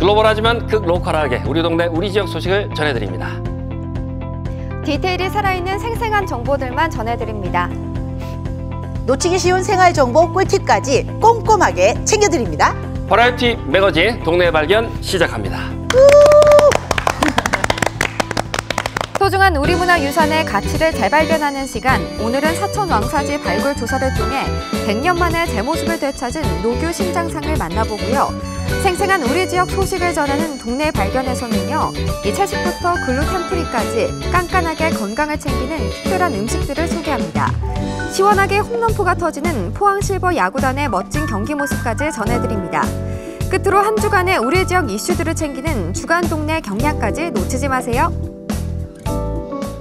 글로벌하지만 극로컬하게 우리 동네 우리 지역 소식을 전해드립니다. 디테일이 살아있는 생생한 정보들만 전해드립니다. 놓치기 쉬운 생활 정보 꿀팁까지 꼼꼼하게 챙겨드립니다. 버라이어티 매거진 동네 발견 시작합니다. 소중한 우리 문화 유산의 가치를 재발견하는 시간. 오늘은 사천 왕사지 발굴 조사를 통해 100년 만에 제 모습을 되찾은 노규 신장상을 만나보고요. 생생한 우리 지역 소식을 전하는 동네 발견에서는요, 이 채식부터 글루텐 프리까지 깐깐하게 건강을 챙기는 특별한 음식들을 소개합니다. 시원하게 홈런포가 터지는 포항 실버 야구단의 멋진 경기 모습까지 전해드립니다. 끝으로 한 주간의 우리 지역 이슈들을 챙기는 주간 동네 경향까지 놓치지 마세요.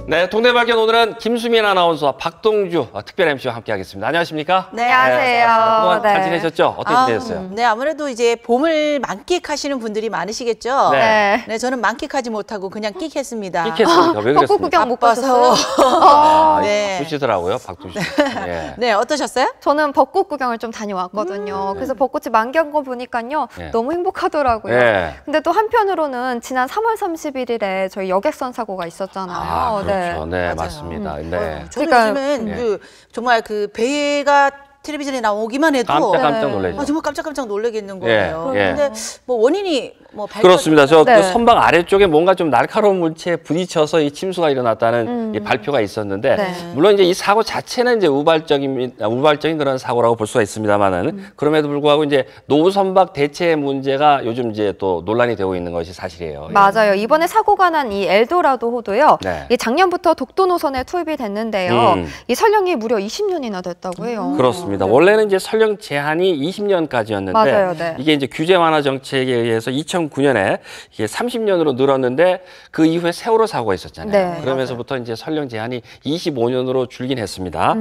네, 동네 발견 오늘은 김수민 아나운서와 박동주 특별 MC와 함께하겠습니다. 안녕하십니까? 네, 안녕하세요. 그동안 잘 네. 지내셨죠? 어떻게 지내셨어요? 네, 아무래도 이제 봄을 만끽하시는 분들이 많으시겠죠? 네. 네, 저는 만끽하지 못하고 그냥 끽했습니다. 끽했습니까? 왜 벚꽃 그랬습니까? 구경 못 바빠서. 가셨어요? 네. 좋으시더라고요, 박동주 씨. 예. 네, 어떠셨어요? 저는 벚꽃 구경을 좀 다녀왔거든요. 그래서 벚꽃이 만개한 거 보니까요. 네. 너무 행복하더라고요. 네. 근데 또 한편으로는 지난 3월 31일에 저희 여객선 사고가 있었잖아요. 아, 그렇죠. 네, 맞아요. 맞습니다. 네. 저는 그러니까, 요즘엔 네. 정말 그 배가 텔레비전에 나오기만 해도 깜짝 놀라죠. 정말 깜짝 놀라겠는 거예요. 예, 예. 근데 뭐 원인이 뭐 그렇습니다. 저 네. 그 선박 아래쪽에 뭔가 좀 날카로운 물체에 부딪혀서 이 침수가 일어났다는 이 발표가 있었는데, 네. 물론 이제 이 사고 자체는 이제 우발적인 그런 사고라고 볼 수가 있습니다만은, 그럼에도 불구하고 이제 노후 선박 대체 문제가 요즘 이제 또 논란이 되고 있는 것이 사실이에요. 맞아요. 이번에 사고가 난 이 엘도라도 호도요. 네. 이 작년부터 독도 노선에 투입이 됐는데요. 이 설령이 무려 20년이나 됐다고 해요. 그렇습니다. 원래는 이제 설령 제한이 20년까지였는데 맞아요, 네. 이게 이제 규제 완화 정책에 의해서 2009년에 이게 30년으로 늘었는데 그 이후에 세월호 사고가 있었잖아요. 네, 그러면서부터 이제 설령 제한이 25년으로 줄긴 했습니다.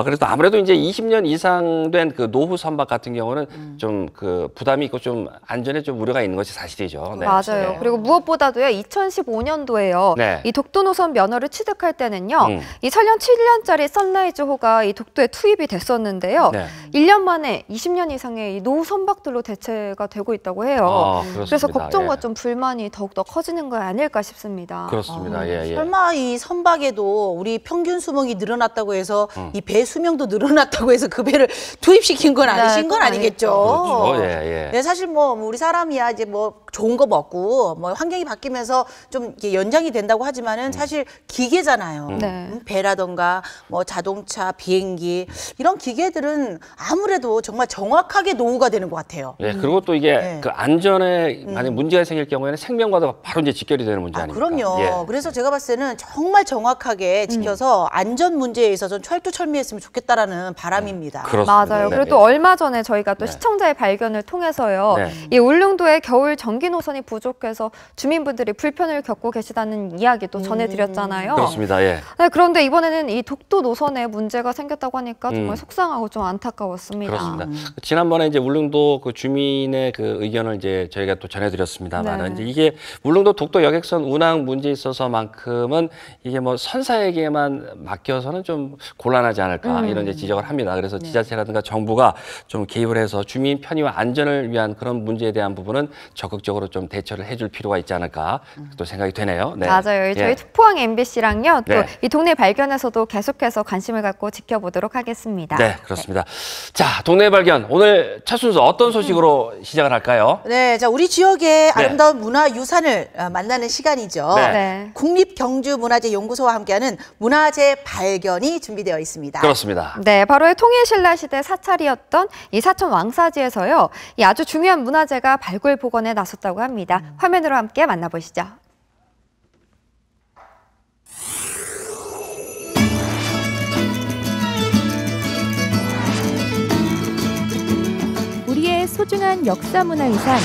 그래서 아무래도 이제 20년 이상 된 그 노후 선박 같은 경우는 좀 그 부담이 있고 좀 안전에 좀 우려가 있는 것이 사실이죠. 네. 맞아요. 네. 그리고 무엇보다도요, 2015년도에요. 네. 이 독도 노선 면허를 취득할 때는요, 이 설령 7년짜리 선라이즈호가 이 독도에 투입이 됐었는데요. 네. 1년 만에 20년 이상의 이 노후 선박들로 대체가 되고 있다고 해요. 그렇습니다. 그래서 걱정과 예. 좀 불만이 더욱더 커지는 거 아닐까 싶습니다. 그렇습니다. 예, 예. 설마 이 선박에도 우리 평균 수명이 늘어났다고 해서 이 배 수명도 늘어났다고 해서 그 배를 투입시킨 건 아니신 건 그건 아니겠죠? 그렇죠. 예, 예. 네, 사실 뭐 우리 사람이야 이제 뭐 좋은 거 먹고 뭐 환경이 바뀌면서 좀 이렇게 연장이 된다고 하지만은 사실 기계잖아요. 네. 배라던가 뭐 자동차, 비행기 이런 기계들은 아무래도 정말 정확하게 노후가 되는 것 같아요. 예, 그리고 또 이게 네. 그 안전에 만약 문제가 생길 경우에는 생명과도 바로 이제 직결이 되는 문제 아닙니까? 그럼요. 예. 그래서 제가 봤을 때는 정말 정확하게 지켜서 안전 문제에 있어서 철두철미했으면 좋겠다라는 바람입니다. 그렇습니다. 맞아요. 네, 그리고 네. 또 얼마 전에 저희가 또 네. 시청자의 발견을 통해서요. 네. 이 울릉도에 겨울 전기 노선이 부족해서 주민분들이 불편을 겪고 계시다는 이야기 또 전해드렸잖아요. 그렇습니다. 예. 네, 그런데 이번에는 이 독도 노선에 문제가 생겼다고 하니까 정말 속상하고 좀 안타까웠습니다. 그렇습니다. 지난번에 이제 울릉도 그 주민의 그 의견을 이제 저희가 또 전해드렸습니다만, 네. 이제 이게 울릉도 독도 여객선 운항 문제에 있어서만큼은 이게 뭐 선사에게만 맡겨서는 좀 곤란하지 않을까 이런 이제 지적을 합니다. 그래서 지자체라든가 정부가 좀 개입을 해서 주민 편의와 안전을 위한 그런 문제에 대한 부분은 적극적으로 좀 대처를 해줄 필요가 있지 않을까 또 생각이 되네요. 네. 맞아요. 저희 예. 포항 MBC랑요. 또 네. 이 동네 발견에서도 계속해서 관심을 갖고 지켜보도록 하겠습니다. 네, 그렇습니다. 자, 동네 발견. 오늘 첫 순서 어떤 소식으로 시작을 할까요? 네, 자 우리 지역의 아름다운 문화 유산을 만나는 시간이죠. 네. 네. 국립경주문화재연구소와 함께하는 문화재 발견이 준비되어 있습니다. 그렇습니다. 네, 바로 통일신라 시대 사찰이었던 이 사천 왕사지에서요. 이 아주 중요한 문화재가 발굴 복원에 나섰다고 합니다. 화면으로 함께 만나보시죠. 우리의 소중한 역사문화유산,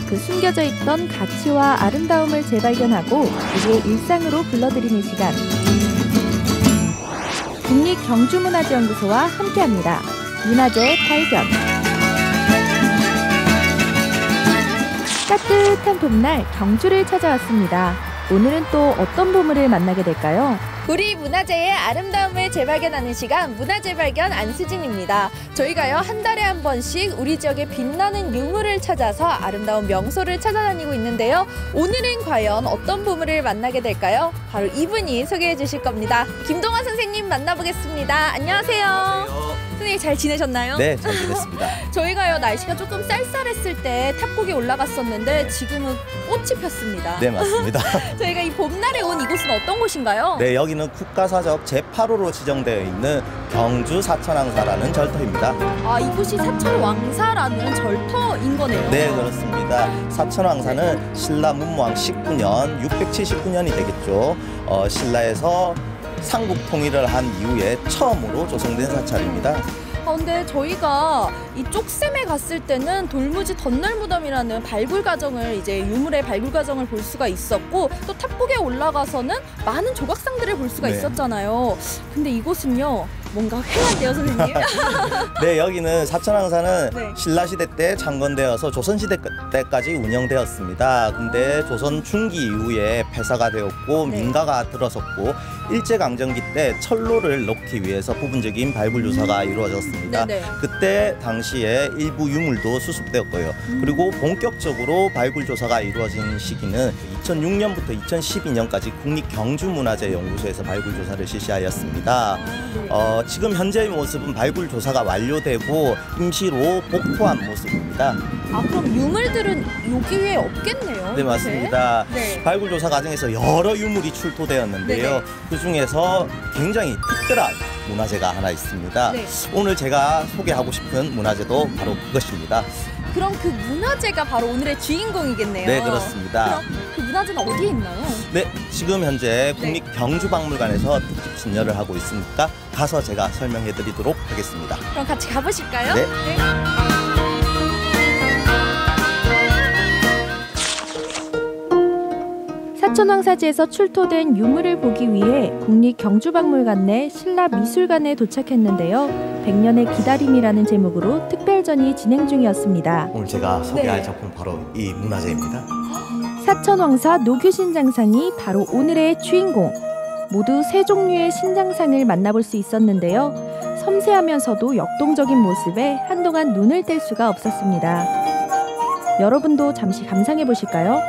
그 숨겨져 있던 가치와 아름다움을 재발견하고 우리의 일상으로 불러들이는 시간. 국립경주문화재연구소와 함께합니다. 문화재 발견. 따뜻한 봄날 경주를 찾아왔습니다. 오늘은 또 어떤 보물을 만나게 될까요? 우리 문화재의 아름다움을 재발견하는 시간 문화재발견 안수진입니다. 저희가요 한 달에 한 번씩 우리 지역의 빛나는 유물을 찾아서 아름다운 명소를 찾아다니고 있는데요. 오늘은 과연 어떤 보물을 만나게 될까요? 바로 이분이 소개해 주실 겁니다. 김동환 선생님 만나보겠습니다. 안녕하세요. 선생님 잘 지내셨나요? 네, 잘 지냈습니다. 저희가요 날씨가 조금 쌀쌀했을 때 탑곡에 올라갔었는데 지금은 꽃이 폈습니다. 네, 맞습니다. 저희가 이 봄날에 온 이곳은 어떤 곳인가요? 네, 여기는 국가사적 제8호로 지정되어 있는 경주 사천왕사라는 절터입니다. 아, 이곳이 사천왕사라는 절터인 거네요. 네, 그렇습니다. 사천왕사는 신라 문무왕 19년, 679년이 되겠죠. 신라에서 삼국 통일을 한 이후에 처음으로 조성된 사찰입니다. 근데 저희가 이 쪽샘에 갔을 때는 돌무지 덧날무덤이라는 발굴 과정을 이제 유물의 발굴 과정을 볼 수가 있었고 또 탑곡에 올라가서는 많은 조각상들을 볼 수가 네. 있었잖아요. 근데 이곳은요 뭔가 회한데요, 선생님? 네, 여기는 사천왕사는 네. 신라시대 때 창건되어서 조선시대 때까지 운영되었습니다. 근데 조선 중기 이후에 폐사가 되었고 네. 민가가 들어섰고 일제강점기 때 철로를 넣기 위해서 부분적인 발굴 조사가 이루어졌습니다. 네네. 그때 당시에 일부 유물도 수습되었고요. 그리고 본격적으로 발굴 조사가 이루어진 시기는 2006년부터 2012년까지 국립경주문화재연구소에서 발굴 조사를 실시하였습니다. 지금 현재의 모습은 발굴 조사가 완료되고 임시로 복구한 모습입니다. 아, 그럼 유물들은 여기 위에 없겠네요. 네, 맞습니다. 네. 발굴 조사 과정에서 여러 유물이 출토되었는데요. 네네. 그 중에서 굉장히 특별한 문화재가 하나 있습니다. 네. 오늘 제가 소개하고 싶은 문화재도 바로 그것입니다. 그럼 그 문화재가 바로 오늘의 주인공이겠네요. 네, 그렇습니다. 그럼 그 문화재는 어디에 있나요? 네, 지금 현재 네. 국립경주박물관에서 특집 진열을 하고 있으니까 가서 제가 설명해 드리도록 하겠습니다. 그럼 같이 가보실까요? 네. 사천왕사지에서 출토된 유물을 보기 위해 국립경주박물관 내 신라미술관에 도착했는데요. 100년의 기다림이라는 제목으로 특별전이 진행 중이었습니다. 오늘 제가 소개할 네. 작품 바로 이 문화재입니다. 사천왕사 노규신장상이 바로 오늘의 주인공. 모두 세 종류의 신장상을 만나볼 수 있었는데요. 섬세하면서도 역동적인 모습에 한동안 눈을 뗄 수가 없었습니다. 여러분도 잠시 감상해 보실까요?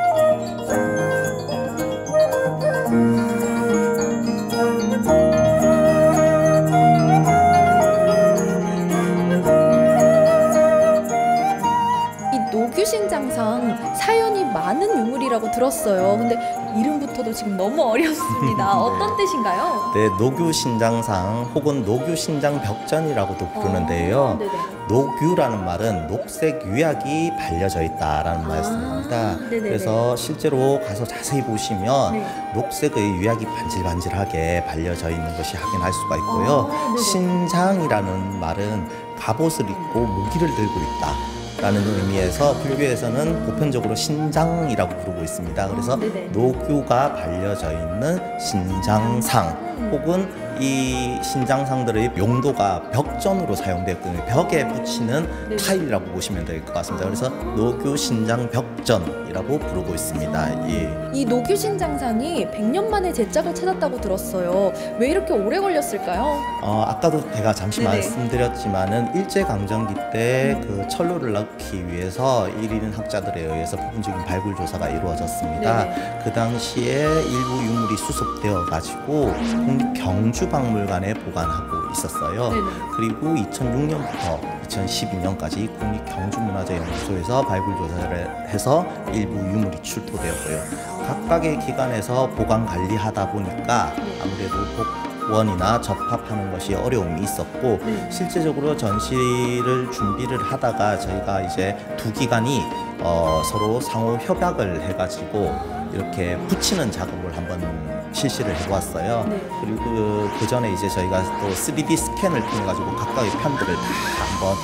노규신장상 사연이 많은 유물이라고 들었어요. 근데 이름부터도 지금 너무 어렵습니다. 어떤 뜻인가요? 네, 노규신장상 혹은 노규신장벽전이라고도 부르는데요. 네네. 노규라는 말은 녹색 유약이 발려져 있다라는 말씀입니다. 네네네. 그래서 실제로 가서 자세히 보시면 네. 녹색의 유약이 반질반질하게 발려져 있는 것이 확인할 수가 있고요. 네네. 신장이라는 말은 갑옷을 입고 무기를 들고 있다. 라는 의미에서 불교에서는 보편적으로 신장이라고 부르고 있습니다. 그래서 네네. 노규가 발려져 있는 신장상 혹은 이 신장상들의 용도가 벽전으로 사용되었거든요. 벽에 붙이는 네네. 타일이라고 보시면 될 것 같습니다. 그래서 노규 신장 벽전이라고 부르고 있습니다. 예. 이 노규신장상이 100년 만에 제짝을 찾았다고 들었어요. 왜 이렇게 오래 걸렸을까요? 아까도 제가 잠시 네네. 말씀드렸지만은 일제강점기 때 그 철로를 넣기 위해서 일인 학자들에 의해서 부분적인 발굴 조사가 이루어졌습니다. 네네. 그 당시에 일부 유물이 수습되어 가지고 국립경주박물관에 보관하고 있었어요. 네네. 그리고 2006년부터 2012년까지 국립경주문화재연구소에서 발굴 조사를 해서 일부 유물이 출토되었고요. 각각의 기관에서 보관 관리하다 보니까 아무래도 복원이나 접합하는 것이 어려움이 있었고 네. 실제적으로 전시를 준비를 하다가 저희가 이제 두 기관이 서로 상호 협약을 해가지고 이렇게 붙이는 작업을 한번 실시를 해보았어요. 네. 그리고 그 전에 이제 저희가 또 3D 스캔을 통해 가지고 각각의 편들을 다 한번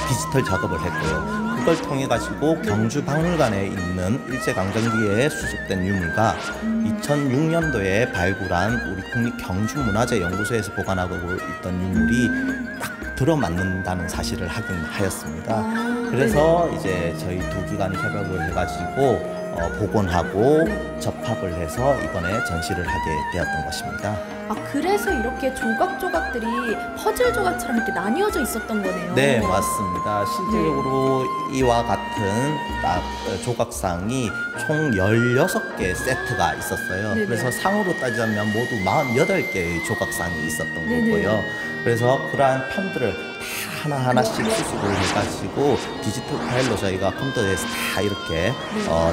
디지털 작업을 했고요. 그걸 통해 가지고 경주박물관에 있는 일제강점기에 수습된 유물과 2006년도에 발굴한 우리 국립경주문화재연구소에서 보관하고 있던 유물이 딱 들어맞는다는 사실을 확인하였습니다. 그래서 이제 저희 두 기관이 협약을 해가지고 복원하고 접합을 해서 이번에 전시를 하게 되었던 것입니다. 아, 그래서 이렇게 조각조각들이 퍼즐 조각처럼 이렇게 나뉘어져 있었던 거네요. 네, 맞습니다. 실질적으로 이와 같은 조각상이 총 16개의 세트가 있었어요. 네네. 그래서 상으로 따지자면 모두 48개의 조각상이 있었던 네네. 거고요. 그래서 그러한 편들을 다 하나하나씩 수습을 해가지고 디지털 파일로 저희가 컴퓨터에서 다 이렇게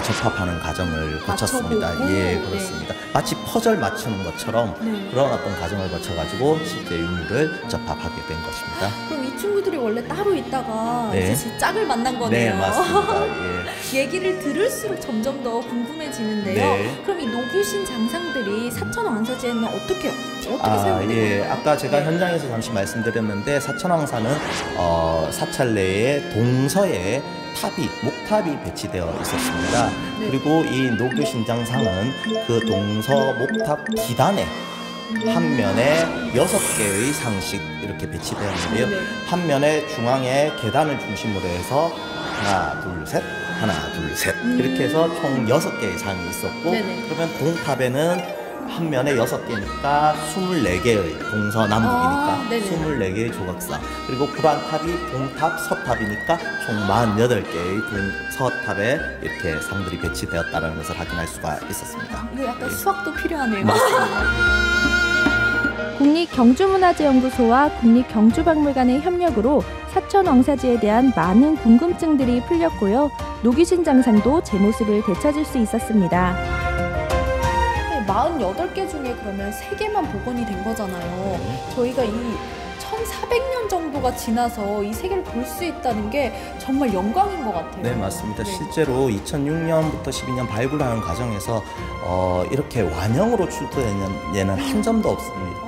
접합하는 과정을 거쳤습니다. 맞춰보고. 예, 그렇습니다. 마치 퍼즐 맞추는 것처럼 네. 그런 어떤 과정을 거쳐가지고 실제 유물을 접합하게 된 것입니다. 그럼 이 친구들이 원래 따로 있다가 네. 이제 제 짝을 만난 거네요. 네, 맞습니다. 예. 얘기를 들을수록 점점 더 궁금해지는데요. 네. 그럼 이 노규신 장상들이 사천왕사지에는 어떻게 사용되는 예. 거예요? 아까 제가 현장에서 잠시 말씀드렸는데 사천왕사는 사찰 내에 동서에 목탑이 배치되어 있었습니다. 네. 그리고 이 노교신장상은 그 동서 목탑 기단에 한 면에 6개의 상식 이렇게 배치되었는데요. 네. 한 면에 중앙에 계단을 중심으로 해서 하나, 둘, 셋, 하나, 둘, 셋 이렇게 해서 총 6개의 상이 있었고 네네. 그러면 동탑에는 한 면에 6개니까 24개의 동서남북이니까 네네. 24개의 조각상 그리고 불안탑이 동탑, 서탑이니까 총 48개의 동서탑에 이렇게 상들이 배치되었다는 것을 확인할 수가 있었습니다. 이거 약간 수학도 필요하네요. 국립경주문화재연구소와 국립경주박물관의 협력으로 사천왕사지에 대한 많은 궁금증들이 풀렸고요. 노규신 장상도 제 모습을 되찾을 수 있었습니다. 48개 중에 그러면 3개만 복원이 된 거잖아요. 저희가 이 1400년 정도가 지나서 이 세계를 볼 수 있다는 게 정말 영광인 것 같아요. 네, 맞습니다. 네. 실제로 2006년부터 12년 발굴하는 과정에서 이렇게 완형으로 출토된 예는 한 점도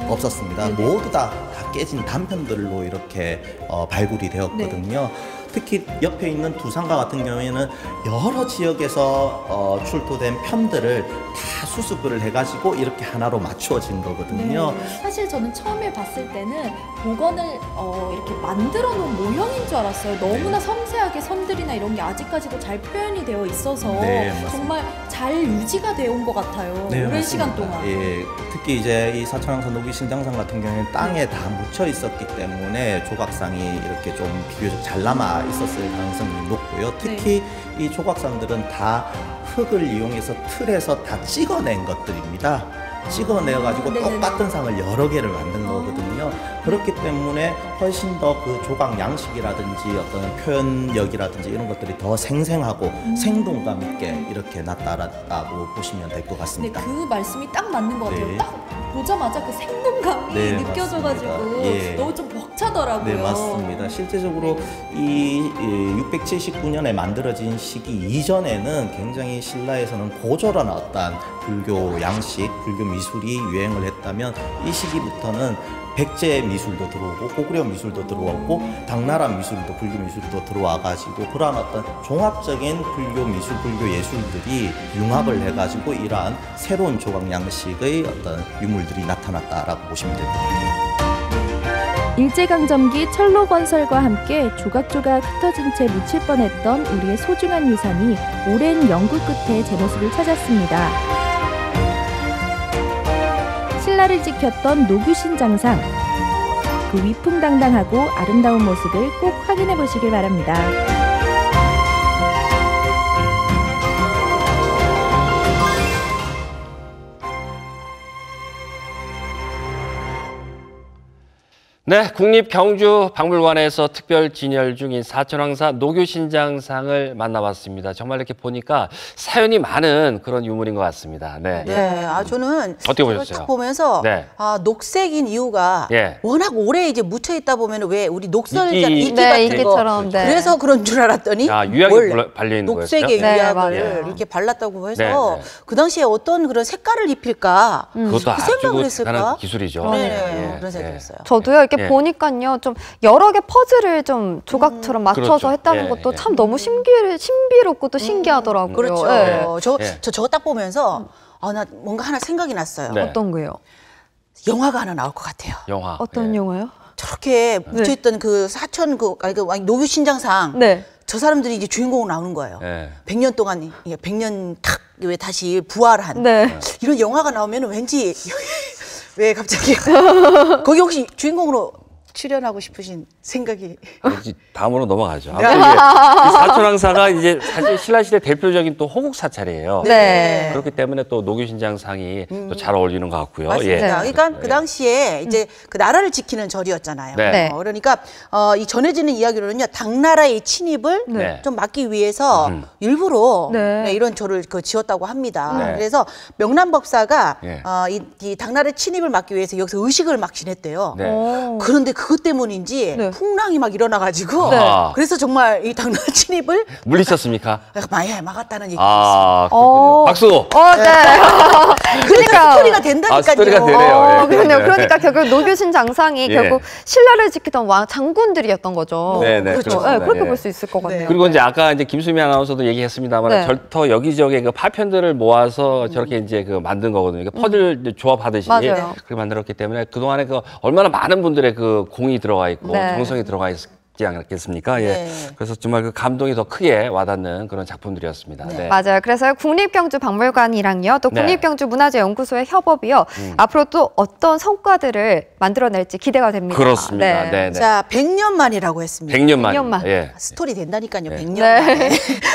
없었습니다. 네네. 모두 다 깨진 단편들로 이렇게 발굴이 되었거든요. 특히 옆에 있는 두상가 같은 경우에는 여러 지역에서 출토된 편들을 다 수습을 해가지고 이렇게 하나로 맞추어진 거거든요. 네. 사실 저는 처음에 봤을 때는 복원을 이렇게 만들어 놓은 모형인 줄 알았어요. 너무나 섬세하게 선들이나 이런 게 아직까지도 잘 표현이 되어 있어서 네, 맞습니다. 정말 잘 유지가 되어 온 것 같아요. 네, 오랜 맞습니다. 시간 동안. 예, 특히 이제 이 사천왕사 노규신장상 같은 경우에는 땅에 다 묻혀 있었기 때문에 조각상이 이렇게 좀 비교적 잘 남아 있었을 가능성이 높고요. 특히 이 조각상들은 다 흙을 이용해서 틀에서 다 찍어낸 것들입니다. 찍어내가지고 네네네. 똑같은 상을 여러 개를 만든 거거든요. 그렇기 때문에 훨씬 더 그 조각 양식이라든지 어떤 표현력이라든지 이런 것들이 더 생생하고 생동감 있게 이렇게 나타났다고 보시면 될 것 네, 같습니다. 그 말씀이 딱 맞는 것 같아요. 네. 딱 보자마자 그 생동감이 네, 느껴져가지고 맞습니다. 예. 너무 좀 벅차더라고요. 네, 맞습니다. 실제적으로 이 679년에 만들어진 시기 이전에는 굉장히 신라에서는 고조라는 어떤 불교 양식, 불교 미술이 유행을 했다면 이 시기부터는 백제 미술도 들어오고 고구려 미술도 들어오고 당나라 미술도 불교 미술도 들어와가지고 그러한 어떤 종합적인 불교 미술, 불교 예술들이 융합을 해가지고 이러한 새로운 조각 양식의 어떤 유물들이 나타났다라고 보시면 될 것 같아요. 일제강점기 철로 건설과 함께 조각조각 흩어진 채 묻힐 뻔했던 우리의 소중한 유산이 오랜 연구 끝에 제 모습을 찾았습니다. 신라를 지켰던 노규신 장상, 그 위풍당당하고 아름다운 모습을 꼭 확인해 보시길 바랍니다. 네, 국립경주박물관에서 특별 진열 중인 사천왕사 노규신장상을 만나봤습니다. 정말 이렇게 보니까 사연이 많은 그런 유물인 것 같습니다. 네. 네, 저는 어떻게 이걸 보셨어요? 딱 보면서 네. 녹색인 이유가 예. 워낙 오래 이제 묻혀 있다 보면 왜 우리 녹슬 이끼. 이끼 네, 같은 이끼처럼, 거 네. 그래서 그런 줄 알았더니 아, 유약이 원래 발려 있는 녹색의 거였어요? 네, 유약을 맞아요. 이렇게 발랐다고 해서 네, 네. 그 당시에 어떤 그런 색깔을 입힐까 그것도 그 아주 생각을 했을까? 대단한 기술이죠. 네, 예, 그런 생각이 예. 들었어요. 저도요, 이렇게 예. 보니까요, 좀 여러 개 퍼즐을 좀 조각처럼 맞춰서 그렇죠. 했다는 예, 것도 예. 참 너무 신비롭고 또 신기하더라고요. 그렇죠. 예. 저거 딱 보면서 나 뭔가 하나 생각이 났어요. 네. 어떤 거요? 영화가 하나 나올 것 같아요. 영화. 어떤 예. 영화요? 저렇게 묻혀있던 그 사천 노규신장상 네. 저 사람들이 이제 주인공으로 나오는 거예요. 네. 100년 동안 100년 탁 왜 다시 부활한 네. 이런 영화가 나오면 왠지 왜 갑자기 거기 혹시 주인공으로 출연하고 싶으신 생각이 다음으로 넘어가죠. 아무튼 이제 이 사촌왕사가 이제 사실 신라시대 대표적인 또 호국 사찰이에요. 네. 그렇기 때문에 또 노교신장상이 또 잘 어울리는 것 같고요. 맞습니다. 예. 그러니까 그 당시에 이제 그 나라를 지키는 절이었잖아요. 네. 네. 그러니까 이 전해지는 이야기로는요, 당나라의 침입을 네. 좀 막기 위해서 일부러 네. 네, 이런 절을 지었다고 합니다. 네. 그래서 명란법사가 네. 이 당나라의 침입을 막기 위해서 여기서 의식을 막 지냈대요. 네. 그런데 그것 때문인지 네. 풍랑이 막 일어나가지고 네. 그래서 정말 이 당나라 침입을 물리쳤습니까? 많이 막았다는 얘기. 아, 그렇군요. 박수. 네. 그러니까 스토리가 된다니까요. 스토리가 되네요. 예. 그러네요. 그러니까 결국 노교신 장상이 예. 결국 신라를 지키던 왕 장군들이었던 거죠. 네네. 그렇죠. 그렇습니다. 네, 그렇게 예. 볼 수 있을 것 같네요. 그리고 이제 아까 이제 김수미 아나운서도 얘기했습니다만 네. 절터 여기저기 그 파편들을 모아서 저렇게 이제 그 만든 거거든요. 이게 퍼즐 이제 조합하듯이 맞아요. 그렇게 만들었기 때문에 그 동안에 그 얼마나 많은 분들의 그 공이 들어가 있고 네. 정성이 들어가 있지 않겠습니까? 예. 네. 그래서 정말 그 감동이 더 크게 와닿는 그런 작품들이었습니다. 네. 맞아요. 그래서 국립경주박물관이랑요, 또 네. 국립경주문화재연구소의 협업이요, 앞으로 또 어떤 성과들을 만들어낼지 기대가 됩니다. 그렇습니다. 네. 네. 자, 100년 만이라고 했습니다. 100년 만. 100년 만. 예. 스토리 된다니까요. 네. 100년 네. 만에.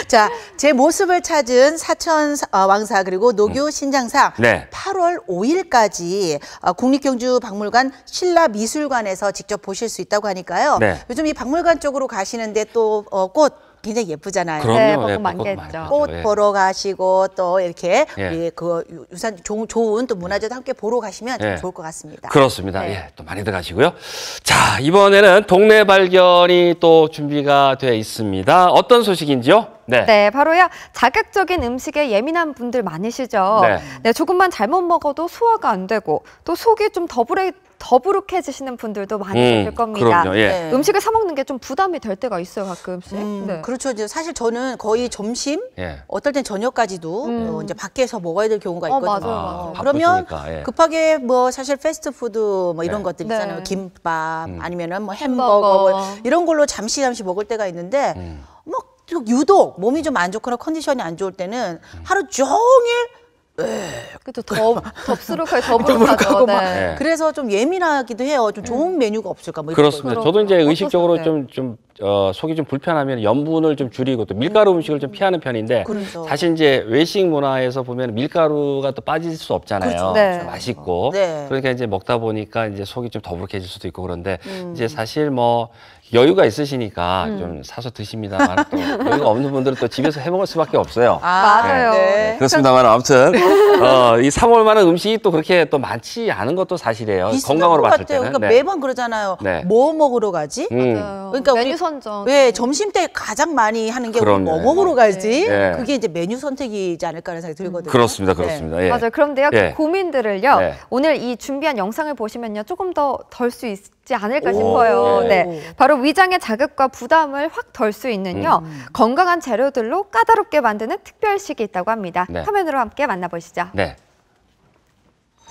자, 제 모습을 찾은 사천 왕사 그리고 노교 신장상 네. 8월 5일까지 국립경주박물관 신라미술관에서 직접 보실 수 있다고 하니까요. 네. 요즘 이 박물관 쪽으로 가시는데 또 꽃 굉장히 예쁘잖아요. 그럼요. 네, 예, 벚꽃 벚꽃 많겠죠. 많겠죠. 꽃 예. 보러 가시고 또 이렇게 예. 우리 그 유산 좋은 또 문화재도 함께 보러 가시면 참 예. 좋을 것 같습니다. 그렇습니다. 네. 예, 또 많이들 가시고요. 자, 이번에는 동네 발견이 또 준비가 되어 있습니다. 어떤 소식인지요? 네. 네, 바로요. 자극적인 음식에 예민한 분들 많으시죠? 네. 네, 조금만 잘못 먹어도 소화가 안 되고 또 속이 좀 더부룩해지시는 분들도 많이 계실 겁니다. 그럼요. 예. 네. 음식을 사 먹는 게 좀 부담이 될 때가 있어요, 가끔씩. 네. 그렇죠. 이제 사실 저는 거의 점심, 예. 어떨 땐 저녁까지도 이제 밖에서 먹어야 될 경우가 있거든요. 맞아요. 그러면 바쁘시니까, 예. 급하게 뭐 사실 패스트푸드 뭐 이런 네. 것들 네. 있잖아요. 김밥 아니면은 뭐 햄버거. 햄버거 이런 걸로 잠시 먹을 때가 있는데 뭐 유독 몸이 좀 안 좋거나 컨디션이 안 좋을 때는 하루 종일 그렇죠. 덥수룩하게 더부룩하고 더부룩하죠. 막 네. 네. 그래서 좀 예민하기도 해요. 좀 좋은 메뉴가 없을까 뭐 이런 그렇습니다. 거. 저도 이제 그럼요. 의식적으로 어떠세요? 좀 속이 좀 불편하면 염분을 좀 줄이고 또 밀가루 음식을 좀 피하는 편인데 그렇죠. 사실 이제 외식 문화에서 보면 밀가루가 또 빠질 수 없잖아요. 그렇죠. 네. 좀 맛있고 네. 그러니까 이제 먹다 보니까 이제 속이 좀 더부룩해질 수도 있고 그런데 이제 사실 뭐 여유가 있으시니까 좀 사서 드십니다만 또 여유가 없는 분들은 또 집에서 해 먹을 수밖에 없어요. 맞아요. 네. 그렇습니다만 아무튼 이 3월 만한 음식이 또 그렇게 또 많지 않은 것도 사실이에요. 비슷한 건강으로 것 봤을 같아요. 때는. 그러니까 네. 매번 그러잖아요. 네. 뭐 먹으러 가지? 맞아요. 그러니까 메뉴 우리 선정. 왜 점심 때 가장 많이 하는 게 우리 그럼요. 뭐 먹으러 가지? 네. 그게 이제 메뉴 선택이지 않을까 하는 생각이 들거든요. 그렇습니다. 네. 그렇습니다. 예. 맞아요. 그런데요, 예. 그 고민들을요, 네. 오늘 이 준비한 영상을 보시면요, 조금 더 덜 수 있지 않을까 싶어요. 예. 네. 바로 위장의 자극과 부담을 확 덜 수 있는요, 건강한 재료들로 까다롭게 만드는 특별식이 있다고 합니다. 네. 화면으로 함께 만나보시죠. 네.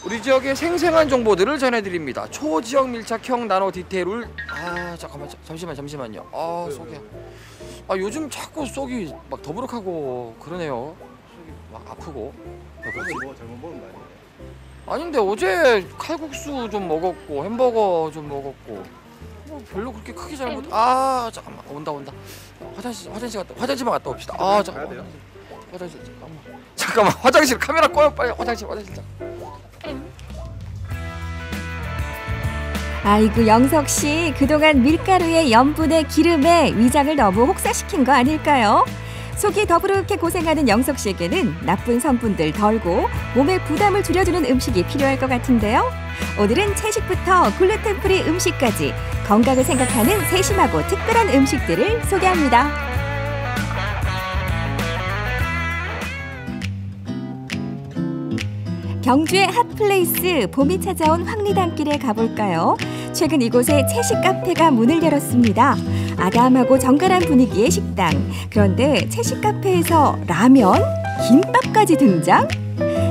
우리 지역의 생생한 정보들을 전해드립니다. 초지역 밀착형 나노 디테일을 잠깐만 잠시만요. 속이 요즘 자꾸 속이 막 더부룩하고 그러네요. 속이 막 아프고. 뭐 잘못 먹은 거 아니에요? 아닌데 어제 칼국수 좀 먹었고 햄버거 좀 먹었고 별로 그렇게 크게 잘못. 잠깐만 온다. 화장실만 갔다 옵시다. 잠깐만. 화장실 잠깐만 화장실 카메라 꺼요 빨리 화장실. 아이고 영석 씨, 그동안 밀가루의 염분에 기름에 위장을 너무 혹사시킨 거 아닐까요? 속이 더부룩해 고생하는 영석 씨에게는 나쁜 성분들 덜고 몸에 부담을 줄여주는 음식이 필요할 것 같은데요. 오늘은 채식부터 글루텐 프리 음식까지 건강을 생각하는 세심하고 특별한 음식들을 소개합니다. 경주의 핫플레이스 봄이 찾아온 황리단길에 가볼까요? 최근 이곳에 채식 카페가 문을 열었습니다. 아담하고 정갈한 분위기의 식당. 그런데 채식 카페에서 라면, 김밥까지 등장?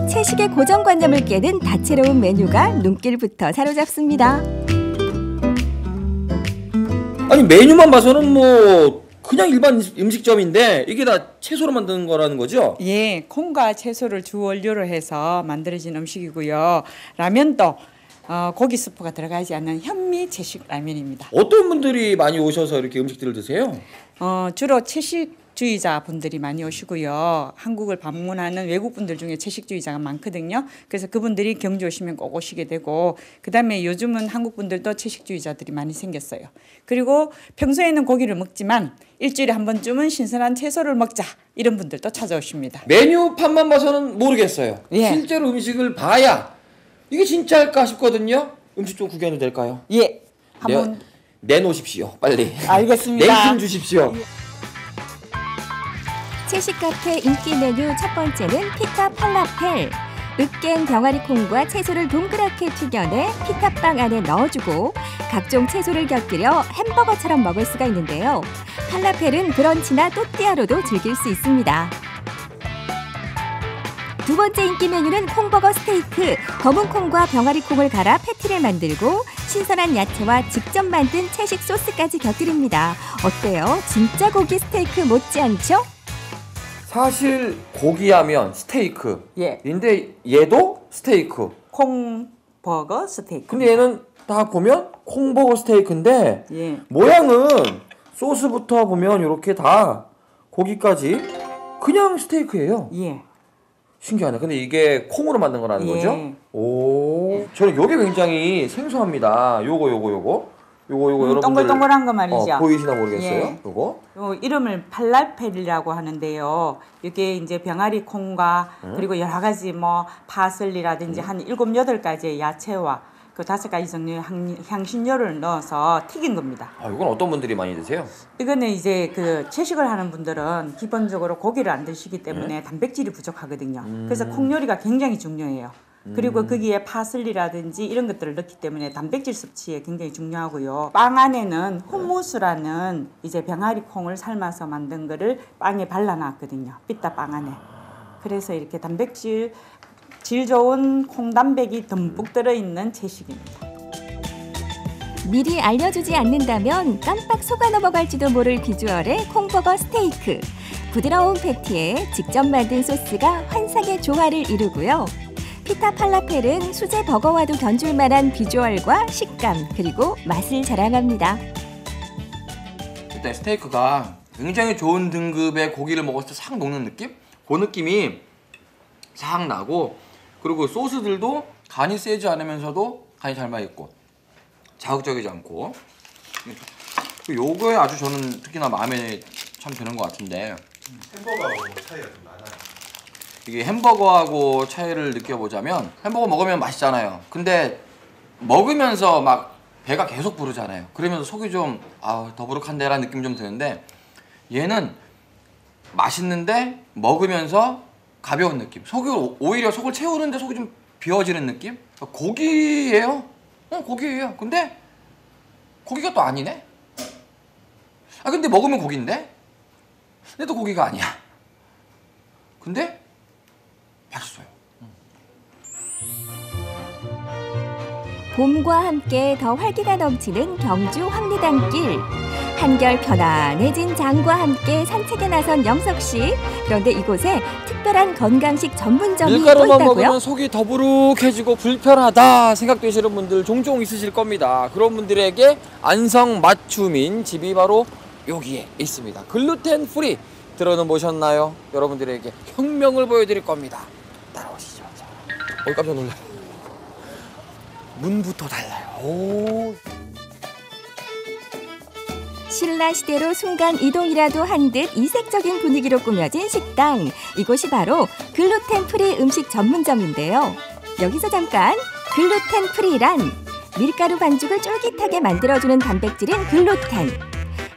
채식의 고정관념을 깨는 다채로운 메뉴가 눈길부터 사로잡습니다. 아니 메뉴만 봐서는 뭐 그냥 일반 음식점인데 이게 다 채소로 만드는 거라는 거죠? 예, 콩과 채소를 주 원료로 해서 만들어진 음식이고요. 라면도 고기 스프가 들어가지 않는 현미 채식 라면입니다. 어떤 분들이 많이 오셔서 이렇게 음식들을 드세요? 주로 채식주의자 분들이 많이 오시고요. 한국을 방문하는 외국 분들 중에 채식주의자가 많거든요. 그래서 그분들이 경주 오시면 꼭 오시게 되고, 그다음에 요즘은 한국 분들도 채식주의자들이 많이 생겼어요. 그리고 평소에는 고기를 먹지만 일주일에 한 번쯤은 신선한 채소를 먹자, 이런 분들도 찾아오십니다. 메뉴판만 봐서는 모르겠어요. 예. 실제로 음식을 봐야 이게 진짜일까 싶거든요. 음식 좀 구경해도 될까요? 예, 한번 내놓으십시오. 빨리. 알겠습니다. 내힘 주십시오. 채식 카페 인기 메뉴 첫 번째는 피타 팔라펠. 으깬 병아리 콩과 채소를 동그랗게 튀겨내 피타빵 안에 넣어주고 각종 채소를 곁들여 햄버거처럼 먹을 수가 있는데요. 팔라펠은 브런치나 또띠아로도 즐길 수 있습니다. 두 번째 인기 메뉴는 콩버거 스테이크. 검은 콩과 병아리 콩을 갈아 패티를 만들고 신선한 야채와 직접 만든 채식 소스까지 곁들입니다. 어때요? 진짜 고기 스테이크 못지않죠? 사실 고기하면 스테이크. 예, 근데 얘도 스테이크. 콩버거 스테이크. 근데 얘는 다 보면 콩버거 스테이크인데 예, 모양은 소스부터 보면 이렇게 다 고기까지 그냥 스테이크예요. 예. 신기하네. 근데 이게 콩으로 만든 거라는 예. 거죠? 오. 저는 요게 굉장히 생소합니다. 요거 여러분들 동글동글한 거 말이죠. 보이시나 모르겠어요. 예. 요거. 요 이름을 팔라펠이라고 하는데요. 이게 이제 병아리 콩과 그리고 여러 가지 뭐 파슬리라든지 한 7, 8가지의 야채와 그 5가지 종류의 향신료를 넣어서 튀긴 겁니다. 아, 이건 어떤 분들이 많이 드세요? 이거는 이제 그 채식을 하는 분들은 기본적으로 고기를 안 드시기 때문에 단백질이 부족하거든요. 그래서 콩 요리가 굉장히 중요해요. 그리고 거기에 파슬리라든지 이런 것들을 넣기 때문에 단백질 섭취에 굉장히 중요하고요. 빵 안에는 hummus라는 이제 병아리 콩을 삶아서 만든 거를 빵에 발라놨거든요. 삐따 빵 안에. 그래서 이렇게 단백질 질 좋은 콩단백이 듬뿍 들어있는 채식입니다. 미리 알려주지 않는다면 깜빡 속아 넘어갈지도 모를 비주얼의 콩버거 스테이크. 부드러운 패티에 직접 만든 소스가 환상의 조화를 이루고요. 피타 팔라펠은 수제 버거와도 견줄 만한 비주얼과 식감 그리고 맛을 자랑합니다. 일단 스테이크가 굉장히 좋은 등급의 고기를 먹었을 때 싹 녹는 느낌? 그 느낌이 싹 나고, 그리고 소스들도 간이 세지 않으면서도 간이 잘 맞있고 자극적이지 않고, 요거에 아주 저는 특히나 마음에 참 드는 것 같은데, 햄버거하고 차이가 좀 많아요. 이게 햄버거하고 차이를 느껴보자면, 햄버거 먹으면 맛있잖아요. 근데 먹으면서 막 배가 계속 부르잖아요. 그러면서 속이 좀 더부룩한데라는 느낌 좀 드는데, 얘는 맛있는데 먹으면서 가벼운 느낌. 오히려 속을 채우는데 속이 좀 비워지는 느낌? 고기예요. 고기예요. 근데 고기가 또 아니네. 근데 먹으면 고기인데? 근데 또 고기가 아니야. 근데 맛있어요. 봄과 함께 더 활기가 넘치는 경주 황리단길. 한결 편안해진 장과 함께 산책에 나선 영석 씨. 그런데 이곳에 특별한 건강식 전문점이 또 밀가루만 있다고요? 먹으면 속이 더부룩해지고 불편하다 생각되시는 분들 종종 있으실 겁니다. 그런 분들에게 안성맞춤인 집이 바로 여기에 있습니다. 글루텐 프리 들어는 보셨나요? 여러분들에게 혁명을 보여드릴 겁니다. 따라오시죠. 깜짝 놀라요. 문부터 달라요. 오. 신라 시대로 순간 이동이라도 한 듯 이색적인 분위기로 꾸며진 식당. 이곳이 바로 글루텐 프리 음식 전문점인데요. 여기서 잠깐, 글루텐 프리란 밀가루 반죽을 쫄깃하게 만들어주는 단백질인 글루텐.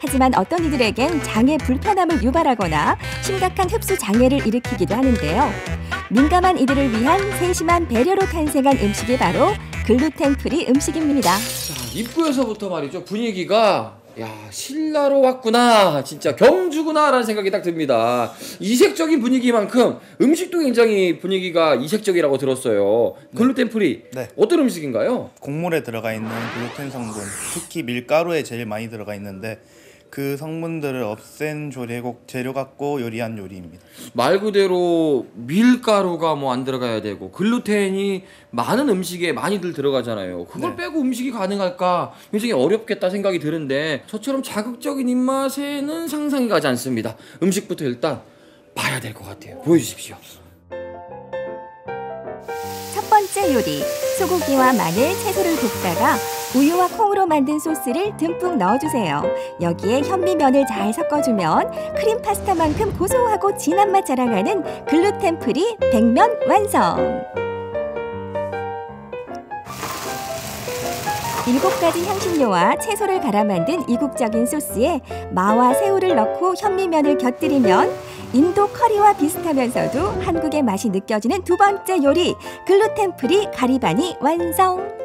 하지만 어떤 이들에겐 장의 불편함을 유발하거나 심각한 흡수 장애를 일으키기도 하는데요. 민감한 이들을 위한 세심한 배려로 탄생한 음식이 바로 글루텐 프리 음식입니다. 입구에서부터 말이죠. 분위기가 신라로 왔구나, 진짜 경주구나 라는 생각이 딱 듭니다. 이색적인 분위기만큼 음식도 굉장히 분위기가 이색적이라고 들었어요. 글루텐 프리, 네. 어떤 음식인가요? 곡물에 들어가 있는 글루텐 성분, 특히 밀가루에 제일 많이 들어가 있는데 그 성분들을 없앤 조리해곡 재료 갖고 요리한 요리입니다. 말 그대로 밀가루가 뭐 안 들어가야 되고 글루텐이 많은 음식에 많이들 들어가잖아요. 그걸 네. 빼고 음식이 가능할까 굉장히 어렵겠다 생각이 드는데 저처럼 자극적인 입맛에는 상상이 가지 않습니다. 음식부터 일단 봐야 될 것 같아요. 보여주십시오. 첫 번째 요리, 소고기와 마늘, 채소를 볶다가 우유와 콩으로 만든 소스를 듬뿍 넣어주세요. 여기에 현미면을 잘 섞어주면 크림 파스타만큼 고소하고 진한 맛 자랑하는 글루텐 프리 백면 완성. 7가지 향신료와 채소를 갈아 만든 이국적인 소스에 마와 새우를 넣고 현미면을 곁들이면 인도 커리와 비슷하면서도 한국의 맛이 느껴지는 두 번째 요리, 글루텐 프리 가리바니 완성.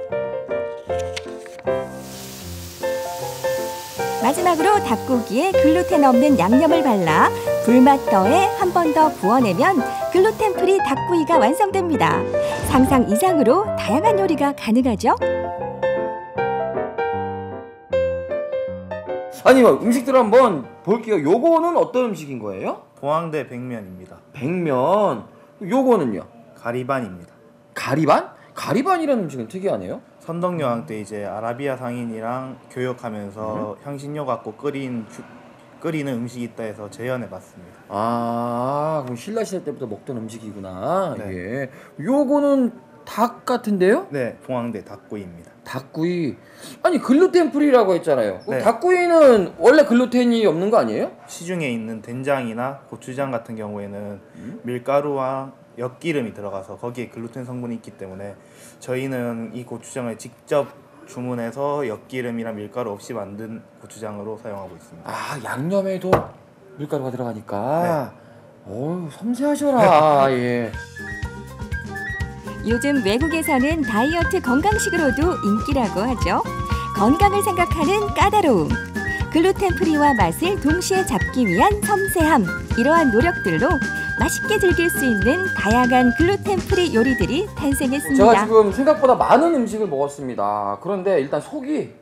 마지막으로 닭고기에 글루텐 없는 양념을 발라 불맛더에 한 번 더 구워내면 글루텐 프리 닭구이가 완성됩니다. 상상 이상으로 다양한 요리가 가능하죠? 아니 음식들을 한번 볼게요. 요거는 어떤 음식인 거예요? 포항대 백면입니다. 백면. 요거는요? 가리반입니다. 가리반? 가리반이라는 음식은 특이하네요. 선덕여왕 때 이제 아라비아 상인이랑 교역하면서 향신료 갖고 끓이는 음식이 있다 해서 재현해봤습니다. 아, 그럼 신라 시대 때부터 먹던 음식이구나. 네. 이게. 요거는 닭 같은데요? 네, 포항대 닭구이입니다. 닭구이. 아니 글루텐 프리라고 했잖아요. 네. 닭구이는 원래 글루텐이 없는 거 아니에요? 시중에 있는 된장이나 고추장 같은 경우에는 밀가루와 엿기름이 들어가서 거기에 글루텐 성분이 있기 때문에 저희는 이 고추장을 직접 주문해서 엿기름이나 밀가루 없이 만든 고추장으로 사용하고 있습니다. 아, 양념에도 밀가루가 들어가니까. 어우, 섬세하셔라. 예. 요즘 외국에서는 다이어트 건강식으로도 인기라고 하죠. 건강을 생각하는 까다로움, 글루텐 프리와 맛을 동시에 잡기 위한 섬세함, 이러한 노력들로 맛있게 즐길 수 있는 다양한 글루텐 프리 요리들이 탄생했습니다. 제가 지금 생각보다 많은 음식을 먹었습니다. 그런데 일단 속이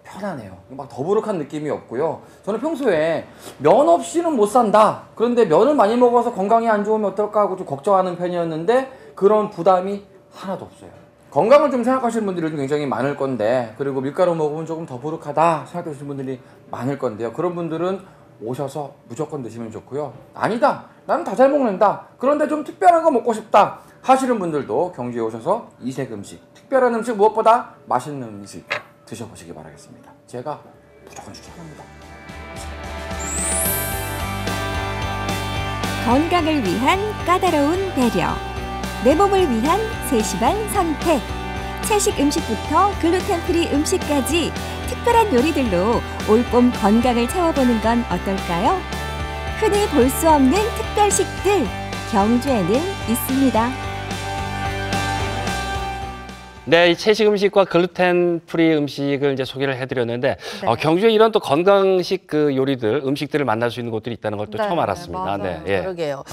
편하네요. 막 더부룩한 느낌이 없고요. 저는 평소에 면 없이는 못 산다. 그런데 면을 많이 먹어서 건강이 안 좋으면 어떨까 하고 좀 걱정하는 편이었는데 그런 부담이 하나도 없어요. 건강을 좀 생각하시는 분들이 굉장히 많을 건데, 그리고 밀가루 먹으면 조금 더부룩하다 생각하시는 분들이 많을 건데요. 그런 분들은 오셔서 무조건 드시면 좋고요. 아니다, 나는 다 잘 먹는다, 그런데 좀 특별한 거 먹고 싶다 하시는 분들도 경주에 오셔서 이색 음식, 특별한 음식, 무엇보다 맛있는 음식 드셔보시기 바라겠습니다. 제가 무조건 추천합니다. 건강을 위한 까다로운 배려, 내 몸을 위한 세심한 선택, 채식 음식부터 글루텐 프리 음식까지 특별한 요리들로 올봄 건강을 채워보는 건 어떨까요? 흔히 볼 수 없는 특별식들, 경주에는 있습니다. 네, 이 채식 음식과 글루텐 프리 음식을 이제 소개를 해드렸는데 네. 경주에 이런 또 건강식 그 요리들, 음식들을 만날 수 있는 곳들이 있다는 걸 또 네, 처음 알았습니다. 맞아요. 네, 예. 그러게요.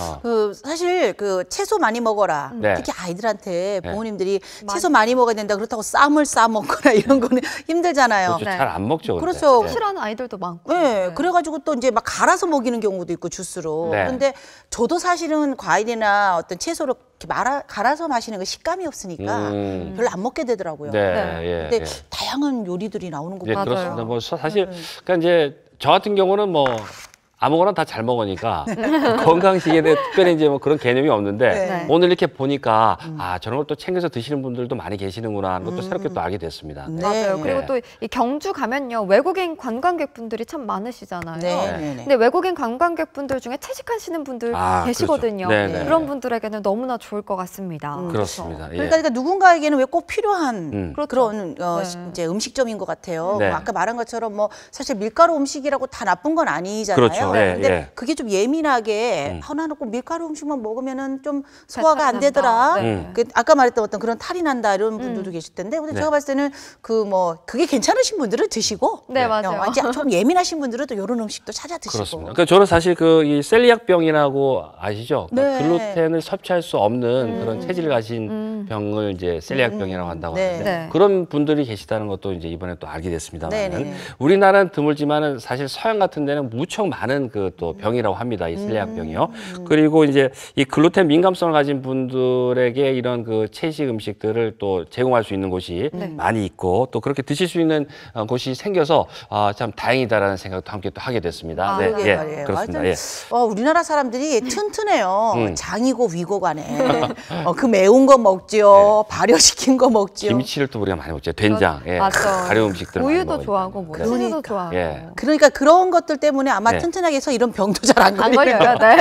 사실 그 채소 많이 먹어라. 네. 특히 아이들한테 네. 부모님들이 채소 많이 먹어야 된다. 그렇다고 쌈을 싸 먹거나 이런 거는 힘들잖아요. 그렇죠. 네. 잘 안 먹죠. 근데. 그렇죠. 예. 싫어하는 아이들도 많고. 네, 그래가지고 또 이제 막 갈아서 먹이는 경우도 있고 주스로. 네. 그런데 저도 사실은 과일이나 어떤 채소를 이렇게 갈아서 마시는 거 식감이 없으니까 별로 안 먹게 되더라고요. 네, 네. 예. 근데 예. 다양한 요리들이 나오는 거 예, 보면 그렇습니다. 뭐 사실 그러니까 이제 저 같은 경우는 뭐 아무거나 다 잘 먹으니까 건강식에 대해 특별히 이제 뭐 그런 개념이 없는데 네. 오늘 이렇게 보니까 아 저런 걸 또 챙겨서 드시는 분들도 많이 계시는구나 하는 것도 새롭게 또 알게 됐습니다. 네. 맞아요. 그리고 네. 또 이 경주 가면요, 외국인 관광객분들이 참 많으시잖아요. 네, 네, 네. 근데 외국인 관광객분들 중에 채식하시는 분들 계시거든요. 그렇죠. 네, 네. 그런 분들에게는 너무나 좋을 것 같습니다. 그렇습니다. 예. 그러니까 누군가에게는 왜 꼭 필요한 그렇죠. 그런 네. 이제 음식점인 것 같아요. 네. 아까 말한 것처럼 뭐 사실 밀가루 음식이라고 다 나쁜 건 아니잖아요. 그렇죠. 맞아요. 예, 근데 예. 그게 좀 예민하게 나는 꼭 밀가루 음식만 먹으면은 좀 소화가 안 되더라. 네. 그 아까 말했던 어떤 그런 탈이 난다 이런 분들도 계실 텐데, 근데 네. 제가 봤을 때는 그 뭐 그게 괜찮으신 분들은 드시고, 네, 맞아요. 완전 좀 예민하신 분들은 또 이런 음식도 찾아 드시고. 그렇습니다. 그러니까 저는 사실 그 이 셀리악병이라고 아시죠? 그러니까 네. 글루텐을 섭취할 수 없는 그런 체질을 가진 병을 이제 셀리악병이라고 한다고 네. 하는데 네. 그런 분들이 계시다는 것도 이제 이번에 또 알게 됐습니다만 네, 네, 네. 우리나라는 드물지만은 사실 서양 같은 데는 무척 많은 그 또 병이라고 합니다. 이 셀리악병이요. 그리고 이제 이 글루텐 민감성을 가진 분들에게 이런 그 채식 음식들을 또 제공할 수 있는 곳이 많이 있고 또 그렇게 드실 수 있는 곳이 생겨서 참 다행이다라는 생각도 함께 또 하게 됐습니다. 네, 그러게 예, 말이에요. 그렇습니다. 하여튼 예. 우리나라 사람들이 튼튼해요. 장이고 위고 간에. 그 매운 거 먹지요. 발효시킨 거 먹지요. 김치를 또 우리가 많이 먹죠. 된장, 예. 맞아. 발효 음식들 많이 우유도 먹으니까. 좋아하고 뭐 치즈도 좋아하고. 예. 그러니까 그런 것들 때문에 아마 네. 튼튼하게 해서 이런 병도 잘 안 안 걸려요. 걸려요. 네.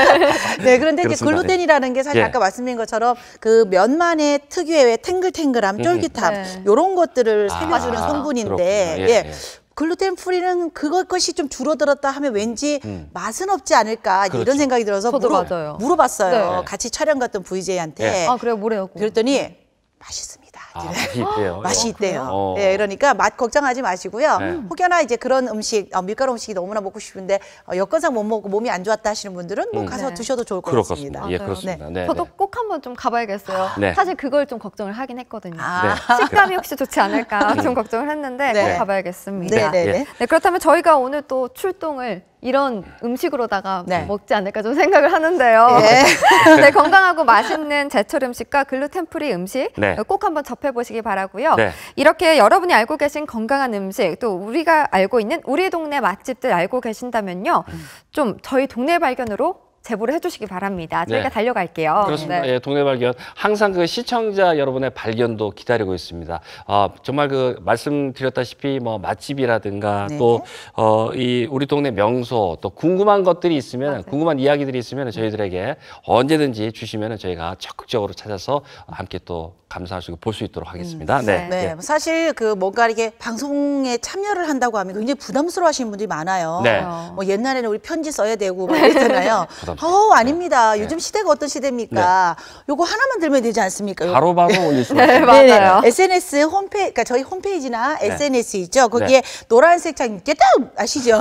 네, 그런데 이제 그렇습니다. 글루텐이라는 게 사실 예. 아까 말씀드린 것처럼 그 면만의 특유의 왜 탱글탱글함, 쫄깃함 네. 이런 것들을 살려주는 아, 성분인데, 그렇군요. 예, 예. 예. 글루텐 프리는 그것이 좀 줄어들었다 하면 왠지 맛은 없지 않을까 그렇죠. 이런 생각이 들어서 저도 맞아요. 물어봤어요. 네. 같이 촬영 갔던 VJ한테. 예. 아, 그래요? 뭐래요? 그랬더니 맛있습니다. 맛이 있대요. 맛이 있대요. 어. 예, 그러니까 맛 걱정하지 마시고요. 네. 혹여나 이제 그런 음식, 밀가루 음식이 너무나 먹고 싶은데 여건상 못 먹고 몸이 안 좋았다 하시는 분들은 뭐 가서 네. 드셔도 좋을 것 그럴 같습니다. 것같습니다. 예, 맞아요. 그렇습니다. 네. 저도 네. 꼭 한번 좀 가봐야겠어요. 네. 사실 그걸 좀 걱정을 하긴 했거든요. 아. 식감이 혹시 좋지 않을까 좀 걱정을 했는데 네. 꼭 가봐야겠습니다. 네, 네, 네. 네, 그렇다면 저희가 오늘 또 출동을 이런 음식으로다가 네. 먹지 않을까 좀 생각을 하는데요. 네. 네, 건강하고 맛있는 제철 음식과 글루텐 프리 음식 네. 꼭 한번 접해보시기 바라고요. 네. 이렇게 여러분이 알고 계신 건강한 음식 또 우리가 알고 있는 우리 동네 맛집들 알고 계신다면요. 좀 저희 동네 발견으로 제보를 해주시기 바랍니다. 저희가 네. 달려갈게요. 그렇습니다. 네. 예, 동네 발견. 항상 그 시청자 여러분의 발견도 기다리고 있습니다. 정말 그 말씀드렸다시피 뭐 맛집이라든가 네. 또 이 우리 동네 명소 또 궁금한 것들이 있으면 맞아요. 궁금한 이야기들이 있으면 저희들에게 언제든지 주시면 저희가 적극적으로 찾아서 함께 또 감사하시고 볼 수 있도록 하겠습니다. 네. 네, 예. 사실 그 뭔가 이렇게 방송에 참여를 한다고 하면 굉장히 부담스러워하시는 분들이 많아요. 네. 뭐 옛날에는 우리 편지 써야 되고 막 이랬잖아요. 아닙니다. 요즘 시대가 어떤 시대입니까? 요거 하나만 들면 되지 않습니까? 바로바로 올릴 수 네, 있습니다. 맞아요. SNS 홈페이지, 그러니까 저희 홈페이지나 네. SNS 있죠. 거기에 노란색 창 깨끗 아시죠?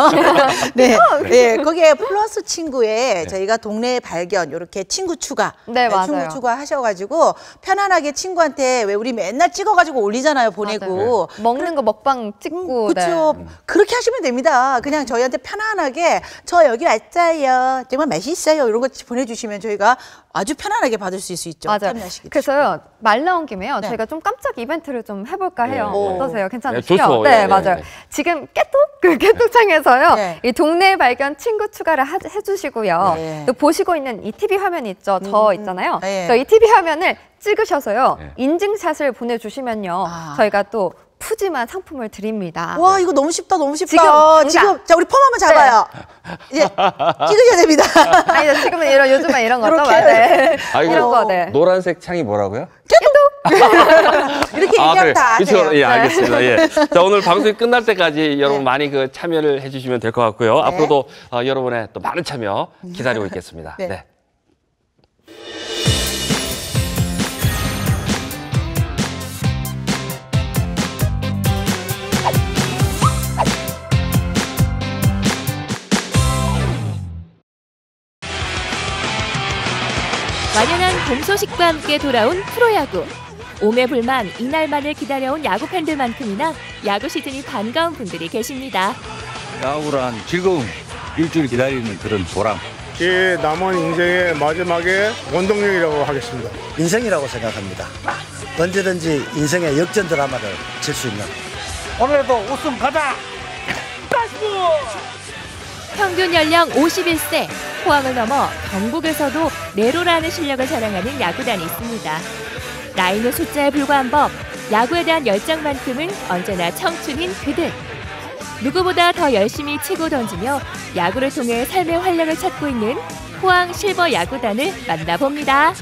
네, 네, 거기에 플러스 친구에 저희가 동네 발견 이렇게 친구 추가, 네, 맞아요. 친구 추가하셔가지고 편안하게 친구한테 왜 우리 맨날 찍어가지고 올리잖아요, 보내고. 먹는 거 먹방 찍고. 그렇죠. 네. 그렇게 하시면 됩니다. 그냥 저희한테 편안하게 저 여기 왔어요. 정말 맛있어요. 이런 거 보내주시면 저희가 아주 편안하게 받을 수 있죠. 맞아요. 참여하시기 그래서요, 말 나온 김에요. 네. 저희가 좀 깜짝 이벤트를 좀 해볼까 해요. 네. 어떠세요? 괜찮으시죠? 네, 좋죠. 네, 예, 맞아요. 예. 지금 그 깨톡창에서요, 네. 이 동네 발견 친구 추가를 해주시고요. 네. 또 보시고 있는 이 TV 화면 있죠? 저 있잖아요. 네. 이 TV 화면을 찍으셔서요, 네. 인증샷을 보내주시면요, 저희가 또 푸짐한 상품을 드립니다. 와, 이거 너무 쉽다, 너무 쉽다. 지금 자, 우리 폼 한번 잡아요. 예, 찍으셔야 됩니다. 아니, 지금은 요즘은 이런 거죠? 이렇게. 네. 아이고, 이런 거, 네. 노란색 창이 뭐라고요? 이렇게 얘기하면 다 아세요. 그렇죠. 예, 알겠습니다. 예. 자, 오늘 방송이 끝날 때까지 여러분 많이 그 참여를 해주시면 될 것 같고요. 앞으로도 여러분의 또 많은 참여 기다리고 있겠습니다. 네. 네. 완연한 봄 소식과 함께 돌아온 프로야구. 오매불만 이날만을 기다려온 야구 팬들만큼이나 야구 시즌이 반가운 분들이 계십니다. 야구란 즐거움, 일주일 기다리는 그런 보람. 제 남은 인생의 마지막에 원동력이라고 하겠습니다. 인생이라고 생각합니다. 언제든지 인생의 역전 드라마를 칠 수 있는. 오늘도 우승 가자! 평균 연령 51세, 포항을 넘어 경북에서도 내로라는 실력을 자랑하는 야구단이 있습니다. 나이는 숫자에 불과한 법, 야구에 대한 열정만큼은 언제나 청춘인 그들. 누구보다 더 열심히 치고 던지며 야구를 통해 삶의 활력을 찾고 있는 포항 실버 야구단을 만나봅니다.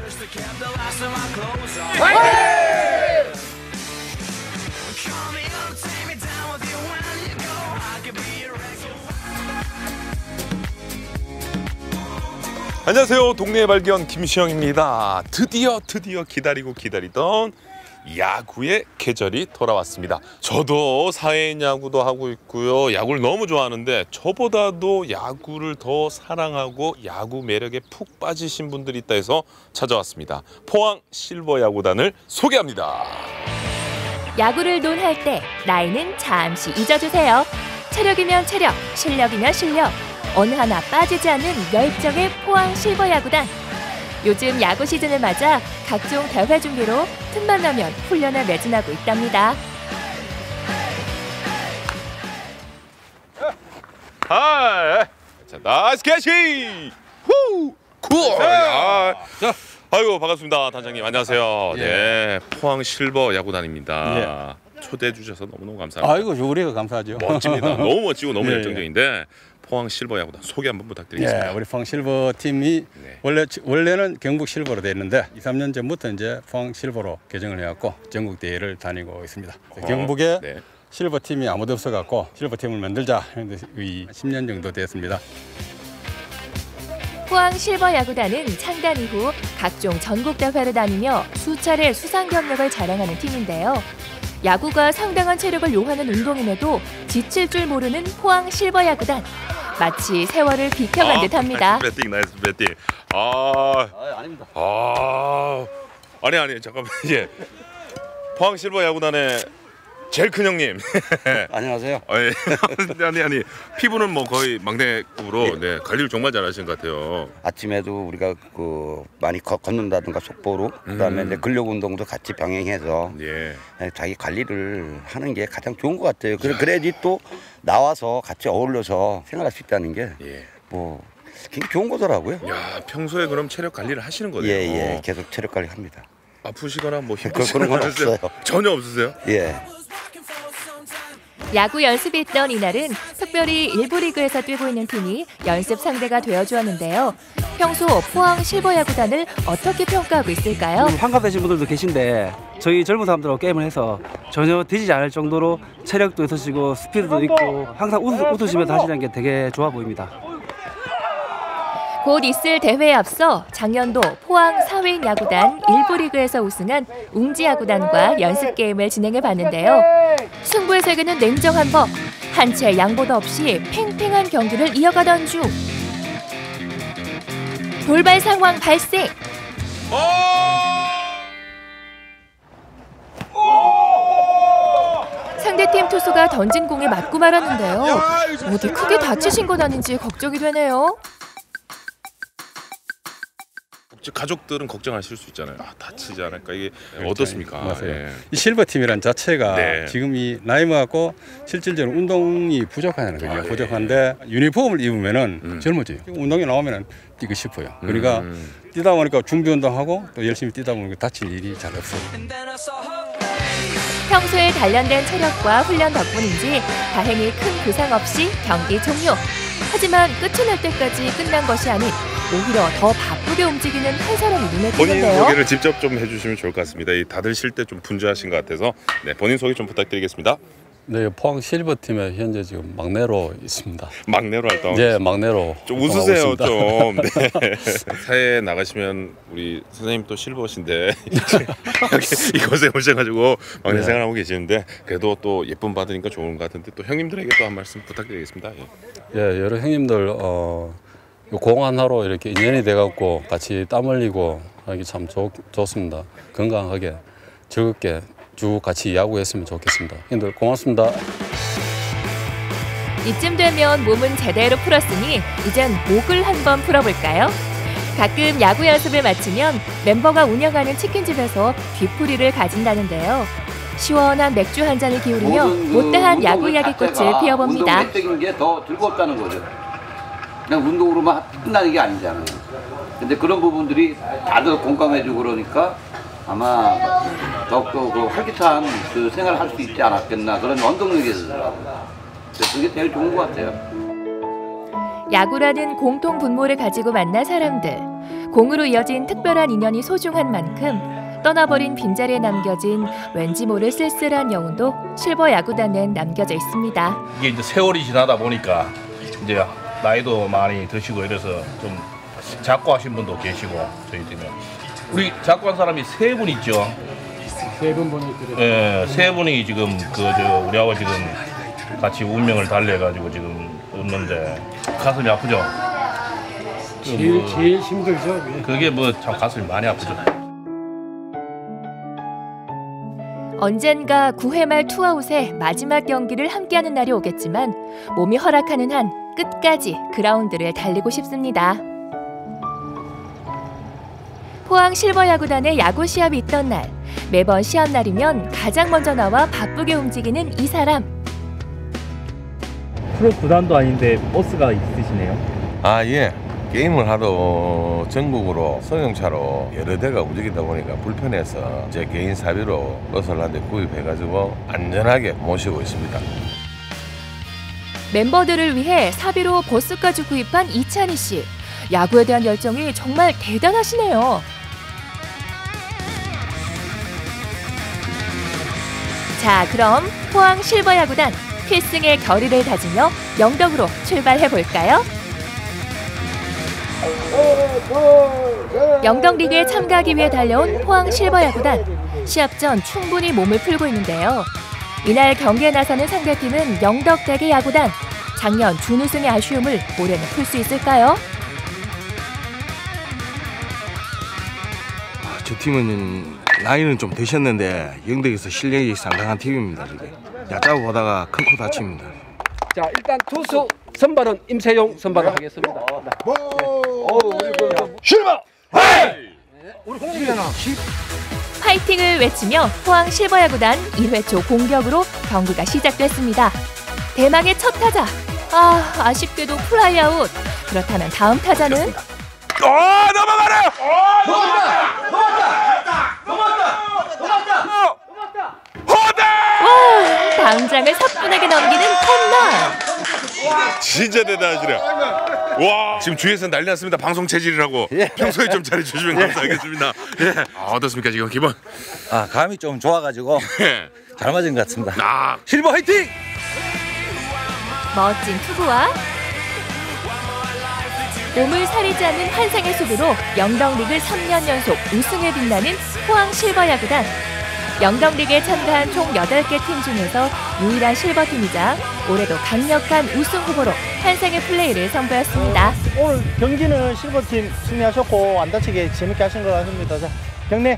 안녕하세요. 동네 발견 김시영입니다. 드디어 기다리던 야구의 계절이 돌아왔습니다. 저도 사회인 야구도 하고 있고요. 야구를 너무 좋아하는데 저보다도 야구를 더 사랑하고 야구 매력에 푹 빠지신 분들이 있다 해서 찾아왔습니다. 포항 실버 야구단을 소개합니다. 야구를 논할 때 나이는 잠시 잊어주세요. 체력이면 체력, 실력이면 실력. 어느 하나 빠지지 않는 열정의 포항 실버 야구단. 요즘 야구 시즌을 맞아 각종 대회 준비로 틈만 나면 훈련을 매진하고 있답니다. 하이, 자, 나이스 캐치! 후! 굿! 자, 아이고 반갑습니다, 단장님. 안녕하세요. 예. 네, 포항 실버 야구단입니다. 초대해 주셔서 너무너무 감사합니다. 아이고, 우리가 감사하죠. 멋집니다. 너무 멋지고 너무 예, 열정적인데 포항 실버 야구단 소개 한번 부탁드리겠습니다. 예, 우리 포항 실버 팀이 원래는 경북 실버로 되어 있는데 2, 3년 전부터 이제 포항 실버로 개정을 해갖고 전국 대회를 다니고 있습니다. 경북에 실버 팀이 아무도 없어갖고 실버 팀을 만들자 했는데 10년 정도 됐습니다. 포항 실버 야구단은 창단 이후 각종 전국 대회를 다니며 수차례 수상 경력을 자랑하는 팀인데요. 야구가 상당한 체력을 요하는 운동임에도 지칠 줄 모르는 포항 실버 야구단. 마치 세월을 비켜간 듯합니다. 나이스 배팅. 아닙니다. 아니 잠깐만. 예. 포항 실버 야구단의 제일 큰 형님. 안녕하세요. 아니 피부는 뭐 거의 막내급으로 네, 관리를 정말 잘하시는 것 같아요. 아침에도 우리가 많이 걷는다든가 속보로 그다음에 이제 근력 운동도 같이 병행해서 자기 관리를 하는 게 가장 좋은 것 같아요. 그래야지 또 나와서 같이 어울려서 생활할 수 있다는 게 뭐 굉장히 좋은 거더라고요. 야, 평소에 그럼 체력 관리를 하시는 거네요. 예, 계속 체력 관리합니다. 아프시거나 뭐 그런 건 없어요. 전혀 없으세요? 예. 야구 연습이 있던 이날은 특별히 일부 리그에서 뛰고 있는 팀이 연습 상대가 되어주었는데요. 평소 포항 실버 야구단을 어떻게 평가하고 있을까요? 환갑되신 분들도 계신데 저희 젊은 사람들하고 게임을 해서 전혀 뒤지지 않을 정도로 체력도 있으시고 스피드도 있고 항상 웃으시면서 하시는 게 되게 좋아 보입니다. 곧 있을 대회에 앞서 작년도 포항 사회인 야구단 일부 리그에서 우승한 웅지 야구단과 연습 게임을 진행해 봤는데요. 승부의 세계는 냉정한 법. 한 채 양보도 없이 팽팽한 경기를 이어가던 중 돌발 상황 발생. 상대팀 투수가 던진 공에 맞고 말았는데요. 어디 크게 다치신 건 아닌지 걱정이 되네요. 가족들은 걱정하실 수 있잖아요. 다치지 않을까 이게 어떻습니까? 맞아요. 이 실버 팀이란 자체가 지금 이 나이 먹고 실질적으로 운동이 부족하잖아요. 부족한데 유니폼을 입으면은 젊어져요. 운동에 나오면은 뛰고 싶어요. 그러니까 뛰다 보니까 준비 운동하고 또 열심히 뛰다 보니까 다칠 일이 잘 없어요. 평소에 단련된 체력과 훈련 덕분인지 다행히 큰 부상 없이 경기 종료. 하지만 끝이 날 때까지 끝난 것이 아닌 오히려 더 바쁘게 움직이는 한 사람이 눈에 본인 띄는데요. 소개를 직접 좀 해주시면 좋을 것 같습니다. 다들 쉴 때 좀 분주하신 것 같아서 본인 소개 좀 부탁드리겠습니다. 네, 포항 실버 팀에 현재 지금 막내로 있습니다. 막내로 활동. 네, 막내로. 좀 웃으세요 좀. 네. 사회에 나가시면 우리 선생님 또 실버신데 여기 이곳에 오셔가지고 막내 생활하고 계시는데 그래도 또 예쁨 받으니까 좋은 것 같은데 또 형님들에게 또 한 말씀 부탁드리겠습니다. 예, 여러 형님들 공 하나로 이렇게 인연이 돼갖고 같이 땀 흘리고 하기 참 좋습니다. 건강하게 즐겁게 쭉 같이 야구했으면 좋겠습니다. 형님들 고맙습니다. 이쯤 되면 몸은 제대로 풀었으니 이젠 목을 한번 풀어볼까요? 가끔 야구 연습을 마치면 멤버가 운영하는 치킨집에서 뒤풀이를 가진다는데요. 시원한 맥주 한 잔을 기울이며 못다한 야구 이야기꽃을 피워봅니다. 운동적인 게 더 즐겁다는 거죠. 그냥 운동으로만 끝나는 게 아니잖아요. 근데 그런 부분들이 다들 공감해주고 그러니까 아마 더욱더 그 활기찬 그 생활을 할 수 있지 않았겠나 그런 원동력이 되더라고요. 그게 제일 좋은 것 같아요. 야구라는 공통 분모를 가지고 만난 사람들. 공으로 이어진 특별한 인연이 소중한 만큼 떠나버린 빈자리에 남겨진 왠지 모를 쓸쓸한 여운도 실버 야구단엔 남겨져 있습니다. 이게 이제 세월이 지나다 보니까 이제 나이도 많이 드시고 이래서 좀 작고하신 분도 계시고 저희 팀에 우리 작고한 사람이 3분 있죠. 3분 예, 3분이 지금 우리하고 지금 같이 운명을 달래가지고 지금 웃는데 가슴이 아프죠. 제일 힘들죠. 그게 뭐 참 가슴이 많이 아프죠. 언젠가 9회 말 투아웃의 마지막 경기를 함께하는 날이 오겠지만 몸이 허락하는 한 끝까지 그라운드를 달리고 싶습니다. 포항 실버야구단의 야구 시합이 있던 날, 매번 시합 날이면 가장 먼저 나와 바쁘게 움직이는 이 사람. 프로 구단도 아닌데 버스가 있으시네요? 아, 예. 게임을 하러 전국으로 승용차로 여러 대가 움직이다 보니까 불편해서 제 개인 사비로 버스를 한 대 구입해가지고 안전하게 모시고 있습니다. 멤버들을 위해 사비로 버스까지 구입한 이찬희 씨. 야구에 대한 열정이 정말 대단하시네요. 자, 그럼 포항 실버야구단 필승의 결의를 다지며 영덕으로 출발해볼까요? 영덕 리그에 참가하기 위해 달려온 포항 실버야구단. 시합 전 충분히 몸을 풀고 있는데요. 이날 경기에 나서는 상대팀은 영덕대게 야구단. 작년 준우승의 아쉬움을 올해는 풀 수 있을까요? 저 팀은 나이는 좀 드셨는데 영덕에서 실력이 상당한 팀입니다. 야자고 보다가 큰 코 다칩니다. 자, 일단 투수 선발은 임세용 선발을 하겠습니다. 실버! 우리 공격이잖아. 파이팅을 외치며 포항 실버야구단 1회 초 공격으로 경기가 시작됐습니다. 대망의 첫 타자. 아쉽게도 플라이아웃. 그렇다면 다음 타자는? 넘어가라! 와, 당장을 사뿐하게 넘기는 홈런. 진짜 대단하시네. 와, 지금 주위에서 난리 났습니다. 방송 체질이라고. 평소에 좀 잘해주시면 감사하겠습니다. 예. 어떻습니까 지금 기분? 감이 좀 좋아가지고 잘 맞은 것 같습니다. 실버 화이팅! 멋진 투구와 몸을 사리지 않는 환상의 수비로 영덕리그 3년 연속 우승에 빛나는 포항 실버야구단. 영덕리그에 참가한 총 8개 팀 중에서 유일한 실버팀이자 올해도 강력한 우승 후보로 환상의 플레이를 선보였습니다. 오늘 경기는 실버팀 승리하셨고 안 다치게 재밌게 하신 것 같습니다. 자, 경례.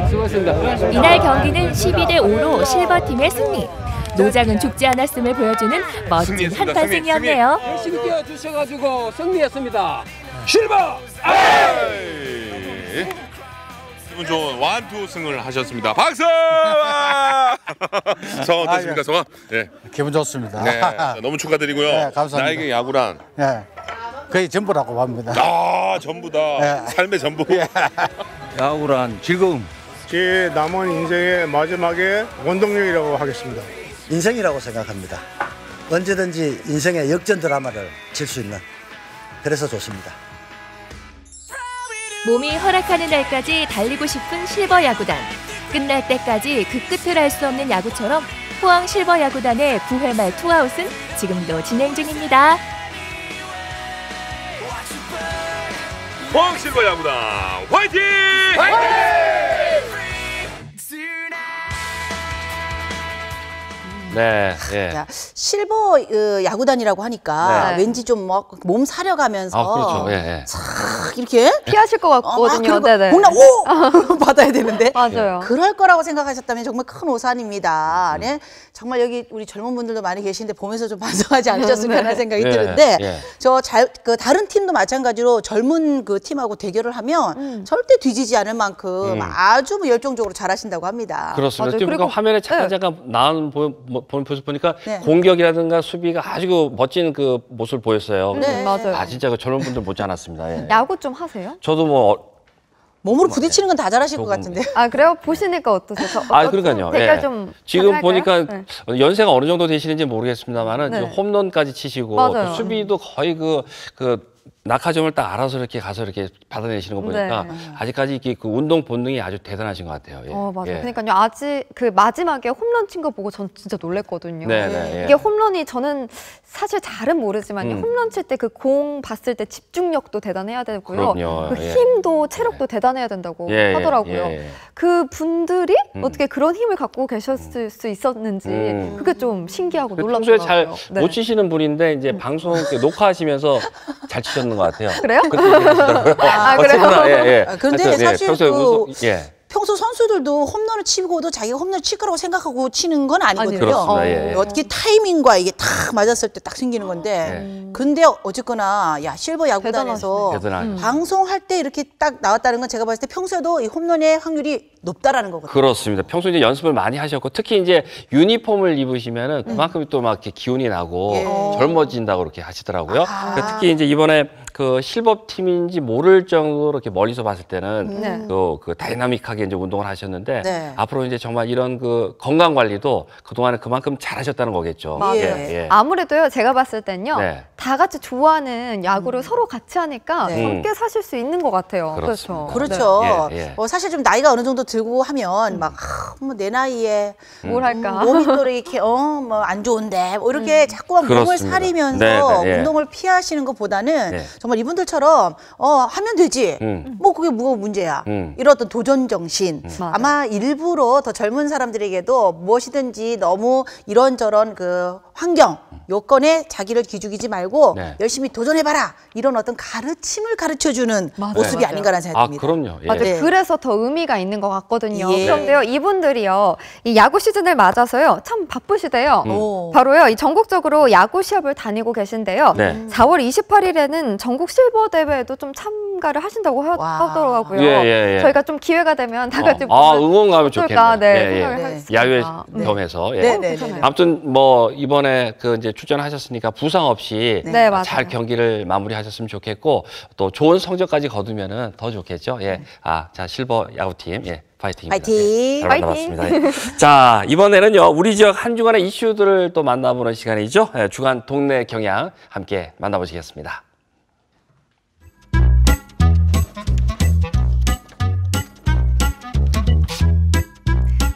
수고하셨습니다. 이날 경기는 12대5로 실버팀의 승리. 노장은 죽지 않았음을 보여주는 멋진 한판승이었네요. 열심히 뛰어주셔가지고 승리했습니다. 실버! 기분 좋은 완투 승을 하셨습니다. 박수! 성함 어떻습니까, 성함? 네. 기분 좋습니다. 네, 너무 축하드리고요. 네, 감사합니다. 나에게 야구란 네, 거의 전부라고 봅니다. 전부다. 네. 삶의 전부. 야구란 즐거움. 제 남은 인생의 마지막에 원동력이라고 하겠습니다. 인생이라고 생각합니다. 언제든지 인생의 역전 드라마를 칠 수 있는, 그래서 좋습니다. 몸이 허락하는 날까지 달리고 싶은 실버야구단. 끝날 때까지 그 끝을 알 수 없는 야구처럼 포항 실버야구단의 9회 말 투아웃은 지금도 진행 중입니다. 포항 실버야구단 화이팅! 네, 예. 자, 실버 야구단이라고 하니까 네. 왠지 좀 뭐 몸 사려가면서 그렇죠. 예. 싹 이렇게 피하실 것 같거든요. 네네. 공나 오 받아야 되는데. 맞아요. 그럴 거라고 생각하셨다면 정말 큰 오산입니다. 네, 정말 여기 우리 젊은 분들도 많이 계신데 보면서 좀 반성하지 않으셨을까 하는 생각이 드는데 그 다른 팀도 마찬가지로 젊은 그 팀하고 대결을 하면 절대 뒤지지 않을 만큼 아주 열정적으로 잘하신다고 합니다. 그렇습니다. 지금 그리고 화면에 잠깐 나온 모습 보니까 네. 공격이라든가 수비가 아주 멋진 그 모습을 보였어요. 네. 맞아요. 진짜 그 젊은 분들 못지 않았습니다. 예. 야구 좀 하세요? 저도 뭐 몸으로 부딪히는 건 다 잘하실 것 같은데. 그래요? 보시니까 어떠세요? 그러니까요. 댓글 예. 좀 지금 할까요? 보니까 네. 연세가 어느 정도 되시는지 모르겠습니다만은 네. 지금 홈런까지 치시고 맞아요. 또 수비도 거의 그 낙하점을 딱 알아서 이렇게 가서 이렇게 받아내시는 거 보니까 네. 아직까지 이게 그 운동 본능이 아주 대단하신 것 같아요. 예. 맞아요. 예. 그러니까요. 아직 그 마지막에 홈런 친 거 보고 전 진짜 놀랬거든요. 네, 네, 이게 예. 홈런이 저는 사실 잘은 모르지만요. 홈런 칠 때 그 공 봤을 때 집중력도 대단해야 되고요. 그럼요. 그 예. 힘도 체력도 대단해야 된다고 예, 하더라고요. 예. 그 분들이 어떻게 그런 힘을 갖고 계셨을 수 있었는지 그게 좀 신기하고 평소에 놀랍더라고요. 잘 못 네. 치시는 분인데 이제 방송 이렇게 녹화하시면서 잘 치셨는 것 같아요. 그래요? 아, 그래요? 그런데 하여튼, 사실 평소에 그 평소 선수들도 홈런을 치고도 자기가 홈런을 칠 거라고 생각하고 치는 건 아니거든요. 그렇습니다. 예. 어떻게 타이밍과 이게 탁 맞았을 때 딱 생기는 건데 근데 어쨌거나 야 실버 야구단에서 대단하시네. 방송할 때 이렇게 딱 나왔다는 건 제가 봤을 때 평소에도 이 홈런의 확률이 높다라는 거거든요. 그렇습니다. 평소에 이제 연습을 많이 하셨고 특히 이제 유니폼을 입으시면은 그만큼 또 막 이렇게 기운이 나고 젊어진다고 그렇게 하시더라고요. 그러니까 특히 이제 이번에 그 실버 팀인지 모를 정도로 이렇게 멀리서 봤을 때는 그 다이나믹하게 이제 운동을 하셨는데 네. 앞으로 이제 정말 이런 그 건강 관리도 그동안에 그만큼 잘하셨다는 거겠죠. 맞아요. 아무래도요, 제가 봤을 땐요, 네. 다 같이 좋아하는 야구를 서로 같이 하니까 네. 함께 사실 수 있는 것 같아요. 그렇습니다. 그렇죠. 예, 예. 사실 좀 나이가 어느 정도 들고 하면 막 뭐 내 나이에 뭘 할까? 몸이 또 이렇게 뭐 안 좋은데 뭐 이렇게 자꾸만 몸을 그렇습니다. 사리면서 네, 네, 예. 운동을 피하시는 것보다는 네. 정말 이분들처럼 하면 되지. 뭐 그게 뭐가 문제야. 이런 어떤 도전 정신. 아마 일부러 더 젊은 사람들에게도 무엇이든지 너무 이런저런 그 환경, 요건에 자기를 기죽이지 말고 네. 열심히 도전해봐라. 이런 어떤 가르침을 가르쳐주는 모습이 아닌가라는 생각이 듭니다. 그럼요. 예. 맞아요. 그래서 더 의미가 있는 것 같거든요. 예. 그런데요, 이분들이요, 이 야구 시즌을 맞아서요, 참 바쁘시대요. 바로요, 이 전국적으로 야구 시합을 다니고 계신데요. 네. 4월 28일에는 전국 실버 대회에도 좀 참가를 하신다고 하더라고요. 예. 저희가 좀 기회가 되면 다 같이 응원 가면 어떨까, 좋겠네요. 네, 생각을 했습니다. 야유회 겸해서. 예. 네. 아무튼 뭐 이번에 그 이제 출전하셨으니까 부상 없이 네, 맞아요. 잘 경기를 마무리하셨으면 좋겠고 또 좋은 성적까지 거두면은 더 좋겠죠. 예. 자 실버 야구팀 파이팅입니다. 파이팅. 잘 만나봤습니다. 예. 자 이번에는요 우리 지역 한 주간의 이슈들을 또 만나보는 시간이죠. 주간 동네 경향 함께 만나보시겠습니다.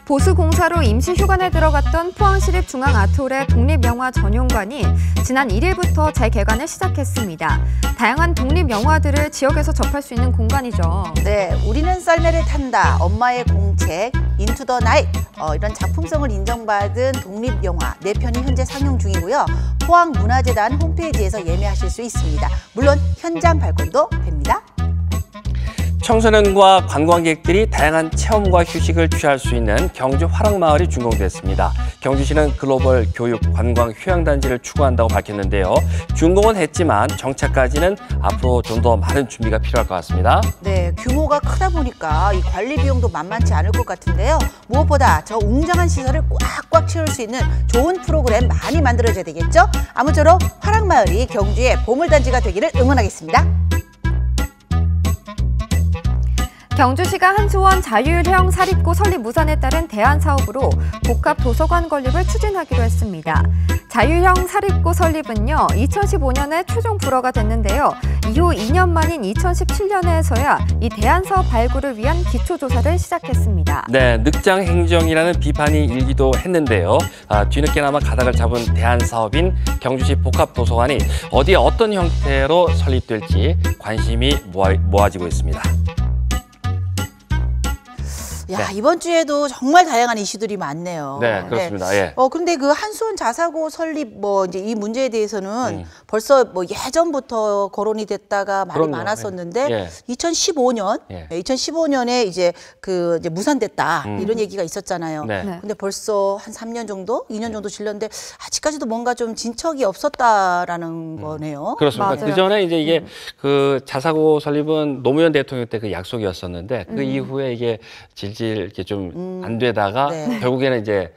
보수공사로 임시휴관에 들어갔던 포항시립중앙아트홀의 독립영화 전용관이 지난 1일부터 재개관을 시작했습니다. 다양한 독립영화들을 지역에서 접할 수 있는 공간이죠. 네, 우리는 썰매를 탄다, 엄마의 공책, 인투 더 나잇 이런 작품성을 인정받은 독립영화 4편이 현재 상영 중이고요. 포항문화재단 홈페이지에서 예매하실 수 있습니다. 물론 현장 발권도 됩니다. 청소년과 관광객들이 다양한 체험과 휴식을 취할 수 있는 경주 화랑마을이 준공됐습니다. 경주시는 글로벌 교육, 관광, 휴양단지를 추구한다고 밝혔는데요. 준공은 했지만 정착까지는 앞으로 좀 더 많은 준비가 필요할 것 같습니다. 네, 규모가 크다 보니까 이 관리 비용도 만만치 않을 것 같은데요. 무엇보다 저 웅장한 시설을 꽉꽉 채울 수 있는 좋은 프로그램 많이 만들어져야 되겠죠? 아무쪼록 화랑마을이 경주의 보물단지가 되기를 응원하겠습니다. 경주시가 한수원 자율형 사립고 설립 무산에 따른 대안 사업으로 복합 도서관 건립을 추진하기로 했습니다. 자율형 사립고 설립은요, 2015년에 최종 불허가 됐는데요. 이후 2년 만인 2017년에서야 이 대안 사업 발굴을 위한 기초조사를 시작했습니다. 네, 늑장 행정이라는 비판이 일기도 했는데요. 뒤늦게나마 가닥을 잡은 대안 사업인 경주시 복합 도서관이 어디에 어떤 형태로 설립될지 관심이 모아지고 있습니다. 야, 이번 주에도 정말 다양한 이슈들이 많네요. 네, 그렇습니다. 예. 근데 그 한수원 자사고 설립 이제 이 문제에 대해서는 벌써 예전부터 거론이 됐다가 말이 그럼요. 많았었는데 2015년에 이제 이제 무산됐다 이런 얘기가 있었잖아요. 네. 근데 벌써 한 3년 정도, 2년 정도 질렀는데 아직까지도 뭔가 좀 진척이 없었다라는 거네요. 그렇습니다. 맞아요. 그 전에 이제 이게 그 자사고 설립은 노무현 대통령 때 그 약속이었었는데 그 이후에 이게 질질 재질 이렇게 좀 안 되다가 네. 결국에는 이제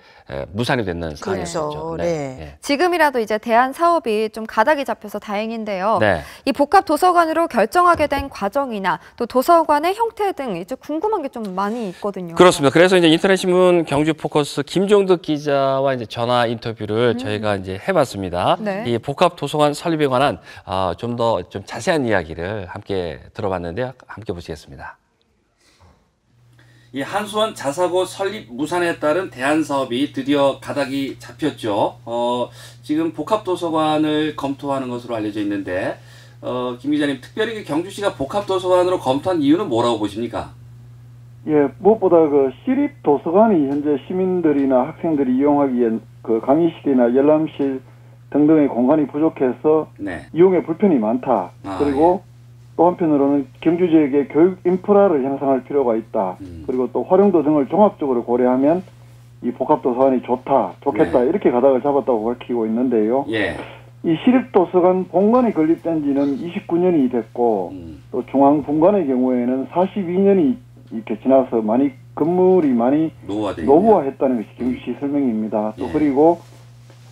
무산이 됐는 상황이었죠. 그렇죠. 네. 지금이라도 이제 대안 사업이 좀 가닥이 잡혀서 다행인데요. 네. 이 복합 도서관으로 결정하게 된 과정이나 또 도서관의 형태 등 이제 궁금한 게 좀 많이 있거든요. 그렇습니다. 그래서 이제 인터넷신문 경주 포커스 김종득 기자와 이제 전화 인터뷰를 저희가 이제 해봤습니다. 네. 이 복합 도서관 설립에 관한 좀 더 좀 자세한 이야기를 함께 들어봤는데요. 함께 보시겠습니다. 이 한수원 자사고 설립 무산에 따른 대안 사업이 드디어 가닥이 잡혔죠. 지금 복합 도서관을 검토하는 것으로 알려져 있는데, 김 기자님, 특별히 경주시가 복합 도서관으로 검토한 이유는 뭐라고 보십니까? 예, 무엇보다 그 시립 도서관이 현재 시민들이나 학생들이 이용하기엔 그 강의실이나 열람실 등등의 공간이 부족해서 네. 이용에 불편이 많다. 그리고 또 한편으로는 경주 지역의 교육 인프라를 형성할 필요가 있다. 그리고 또 활용도 등을 종합적으로 고려하면 이 복합도서관이 좋겠다. 이렇게 가닥을 잡았다고 밝히고 있는데요. 예. 이 시립도서관 본관이 건립된 지는 29년이 됐고 또 중앙분관의 경우에는 42년이 이렇게 지나서 많이 건물이 많이 노후화했다는 것이 경주시 설명입니다. 또 그리고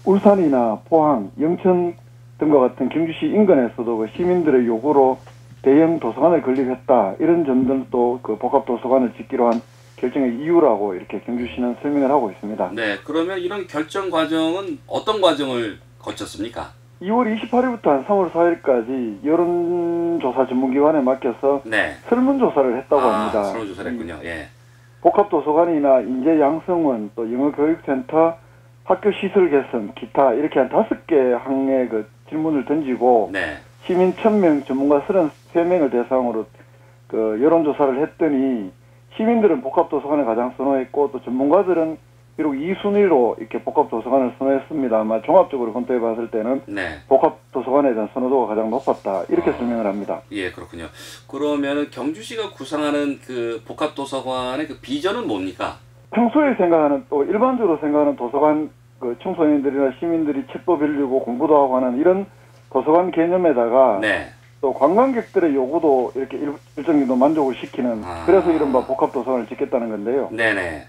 울산이나 포항, 영천 등과 같은 경주시 인근에서도 그 시민들의 요구로 대형 도서관을 건립했다. 이런 점들도 그 복합도서관을 짓기로 한 결정의 이유라고 이렇게 경주시는 설명을 하고 있습니다. 네, 그러면 이런 결정 과정은 어떤 과정을 거쳤습니까? 2월 28일부터 한 3월 4일까지 여론조사 전문기관에 맡겨서 설문조사를 했다고 합니다. 설문조사를 했군요. 예. 복합도서관이나 인재 양성원, 또 영어교육센터, 학교 시설 개선, 기타 이렇게 한 5개 항의 그 질문을 던지고 시민 1000명, 전문가 33명을 대상으로 그 여론조사를 했더니 시민들은 복합도서관을 가장 선호했고 또 전문가들은 비록 2순위로 이렇게 복합도서관을 선호했습니다. 아마 종합적으로 검토해 봤을 때는 복합도서관에 대한 선호도가 가장 높았다. 이렇게 설명을 합니다. 예, 그렇군요. 그러면 경주시가 구상하는 그 복합도서관의 그 비전은 뭡니까? 평소에 생각하는 또 일반적으로 생각하는 도서관 그 청소년들이나 시민들이 책도 빌리고 공부도 하고 하는 이런 도서관 개념에다가 또 관광객들의 요구도 이렇게 일정 정도 만족을 시키는 그래서 이른바 복합도서관을 짓겠다는 건데요. 네네.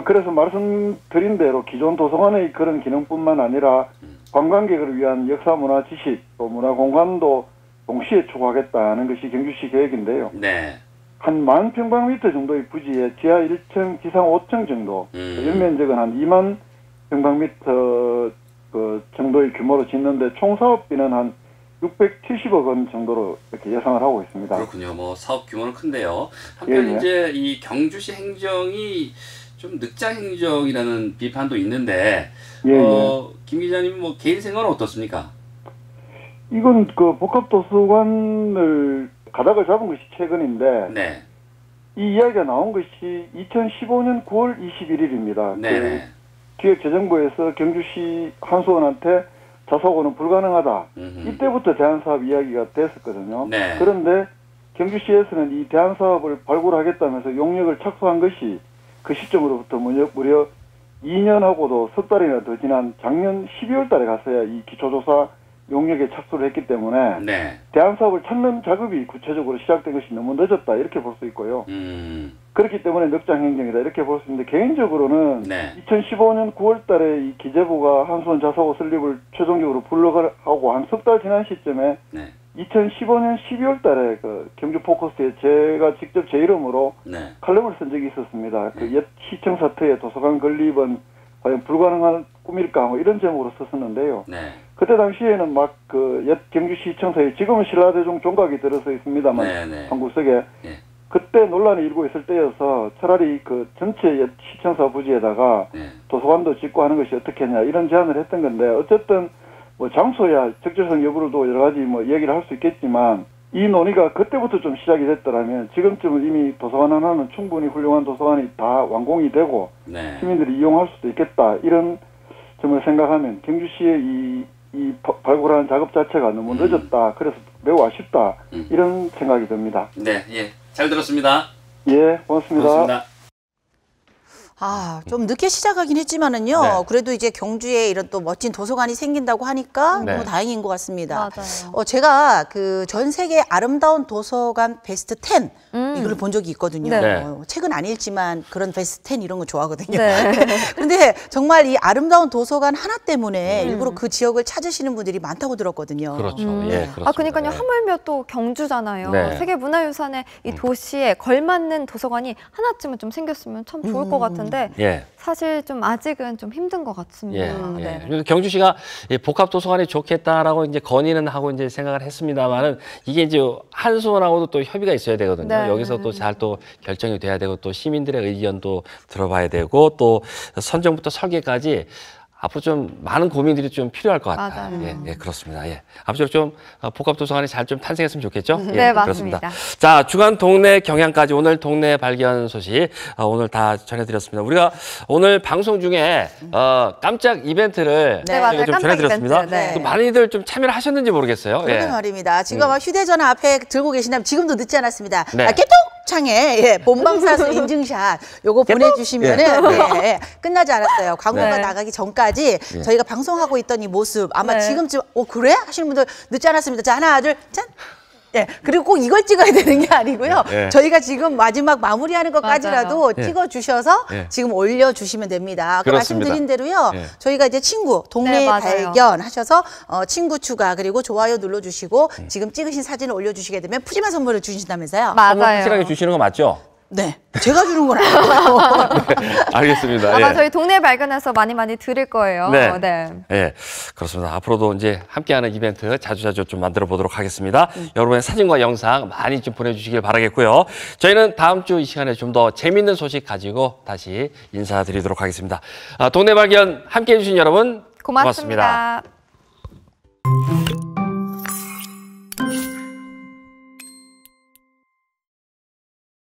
그래서 말씀드린 대로 기존 도서관의 그런 기능뿐만 아니라 관광객을 위한 역사 문화 지식 또 문화 공간도 동시에 추구하겠다는 것이 경주시 계획인데요. 네. 한 10,000평방미터 정도의 부지에 지하 1층, 지상 5층 정도, 연면적은 한 2만 평방미터 그 정도의 규모로 짓는데 총 사업비는 한 670억 원 정도로 이렇게 예상을 하고 있습니다. 그렇군요. 뭐 사업 규모는 큰데요. 한편 이제 이 경주시 행정이 좀 늑장 행정이라는 비판도 있는데, 김 기자님 뭐 개인 생각은 어떻습니까? 이건 그 복합도서관을 가닥을 잡은 것이 최근인데, 이 이야기가 나온 것이 2015년 9월 21일입니다. 네. 기획재정부에서 경주시 한수원한테 자사고는 불가능하다. 이때부터 대안사업 이야기가 됐었거든요. 그런데 경주시에서는 이 대안사업을 발굴하겠다면서 용역을 착수한 것이 그 시점으로부터 무려 2년하고도 석 달이나 더 지난 작년 12월 달에 가서야 이 기초조사 용역에 착수를 했기 때문에 대안사업을 찾는 작업이 구체적으로 시작된 것이 너무 늦었다 이렇게 볼 수 있고요. 그렇기 때문에 늑장 행정이다 이렇게 볼 수 있는데 개인적으로는 2015년 9월 달에 이 기재부가 한수원 자사고 설립을 최종적으로 불러가고 한 석 달 지난 시점에 2015년 12월 달에 그 경주 포커스에 제가 직접 제 이름으로 칼럼을 쓴 적이 있었습니다. 그 옛 시청 사태의 도서관 건립은 과연 불가능한 꿈일까 뭐 이런 제목으로 썼었는데요. 그때 당시에는 막 그 옛 경주시청사에 지금은 신라대종 종각이 들어서 있습니다만 한 구석에 그때 논란이 일고 있을 때여서 차라리 그 전체 옛 시청사 부지에다가 도서관도 짓고 하는 것이 어떻겠냐 이런 제안을 했던 건데 어쨌든 뭐 장소야 적절성 여부로도 여러 가지 뭐 얘기를 할 수 있겠지만 이 논의가 그때부터 좀 시작이 됐더라면 지금쯤은 이미 도서관 하나는 충분히 훌륭한 도서관이 다 완공이 되고 시민들이 이용할 수도 있겠다 이런 점을 생각하면 경주시의 이 발굴하는 작업 자체가 너무 늦었다. 그래서 매우 아쉽다. 이런 생각이 듭니다. 네, 예. 잘 들었습니다. 예, 고맙습니다. 좀 늦게 시작하긴 했지만은요. 네. 그래도 이제 경주에 이런 또 멋진 도서관이 생긴다고 하니까 네. 너무 다행인 것 같습니다. 맞아요. 제가 그 전 세계 아름다운 도서관 베스트 10 이걸 본 적이 있거든요. 네. 책은 안 읽지만 그런 베스트 10 이런 거 좋아하거든요. 네. 근데 정말 이 아름다운 도서관 하나 때문에 일부러 그 지역을 찾으시는 분들이 많다고 들었거든요. 그렇죠. 예, 그렇습니다. 그러니까요. 하물며 또 경주잖아요. 네. 세계문화유산의 이 도시에 걸맞는 도서관이 하나쯤은 좀 생겼으면 참 좋을 것 같은데 예. 사실 좀 아직은 좀 힘든 것 같습니다. 예, 네. 그래서 경주시가 복합 도서관이 좋겠다라고 이제 건의는 하고 이제 생각을 했습니다만은 이게 이제 한수원하고도 또 협의가 있어야 되거든요. 네. 여기서 또 잘 또 결정이 돼야 되고 또 시민들의 의견도 들어봐야 되고 또 선정부터 설계까지 앞으로 좀 많은 고민들이 좀 필요할 것 같아요. 맞아요. 예, 그렇습니다. 예. 앞으로 좀 복합 도서관이 잘 좀 탄생했으면 좋겠죠? 네, 맞습니다. 자, 주간 동네 경향까지 오늘 동네 발견 소식 오늘 다 전해드렸습니다. 우리가 오늘 방송 중에 깜짝 이벤트를 네, 저희가 좀 깜짝 전해드렸습니다. 이벤트, 네. 또 많이들 좀 참여를 하셨는지 모르겠어요. 그러게 말입니다. 지금 아마 휴대전화 앞에 들고 계신다면 지금도 늦지 않았습니다. 네. 깨톡창에 본방사수 인증샷 요거 보내주시면은 끝나지 않았어요. 광고가 나가기 전까지 저희가 방송하고 있던 이 모습 아마 지금쯤 그래? 하시는 분들 늦지 않았습니다. 자, 하나, 둘, 짠! 네, 그리고 꼭 이걸 찍어야 되는 게 아니고요. 저희가 지금 마지막 마무리하는 것까지라도 찍어주셔서 지금 올려주시면 됩니다. 그 말씀드린 대로요. 저희가 이제 친구, 동네 발견 하셔서 친구 추가 그리고 좋아요 눌러주시고 지금 찍으신 사진을 올려주시게 되면 푸짐한 선물을 주신다면서요. 선물 확실하게 주시는 거 맞죠? 네, 제가 주는 건 아니고요. 알겠습니다. 아마 저희 동네 발견해서 많이 드릴 거예요. 네. 예, 그렇습니다. 앞으로도 이제 함께하는 이벤트 자주자주 좀 만들어 보도록 하겠습니다. 여러분의 사진과 영상 많이 좀 보내주시길 바라겠고요. 저희는 다음 주 이 시간에 좀 더 재밌는 소식 가지고 다시 인사드리도록 하겠습니다. 동네 발견 함께해 주신 여러분 고맙습니다. 고맙습니다.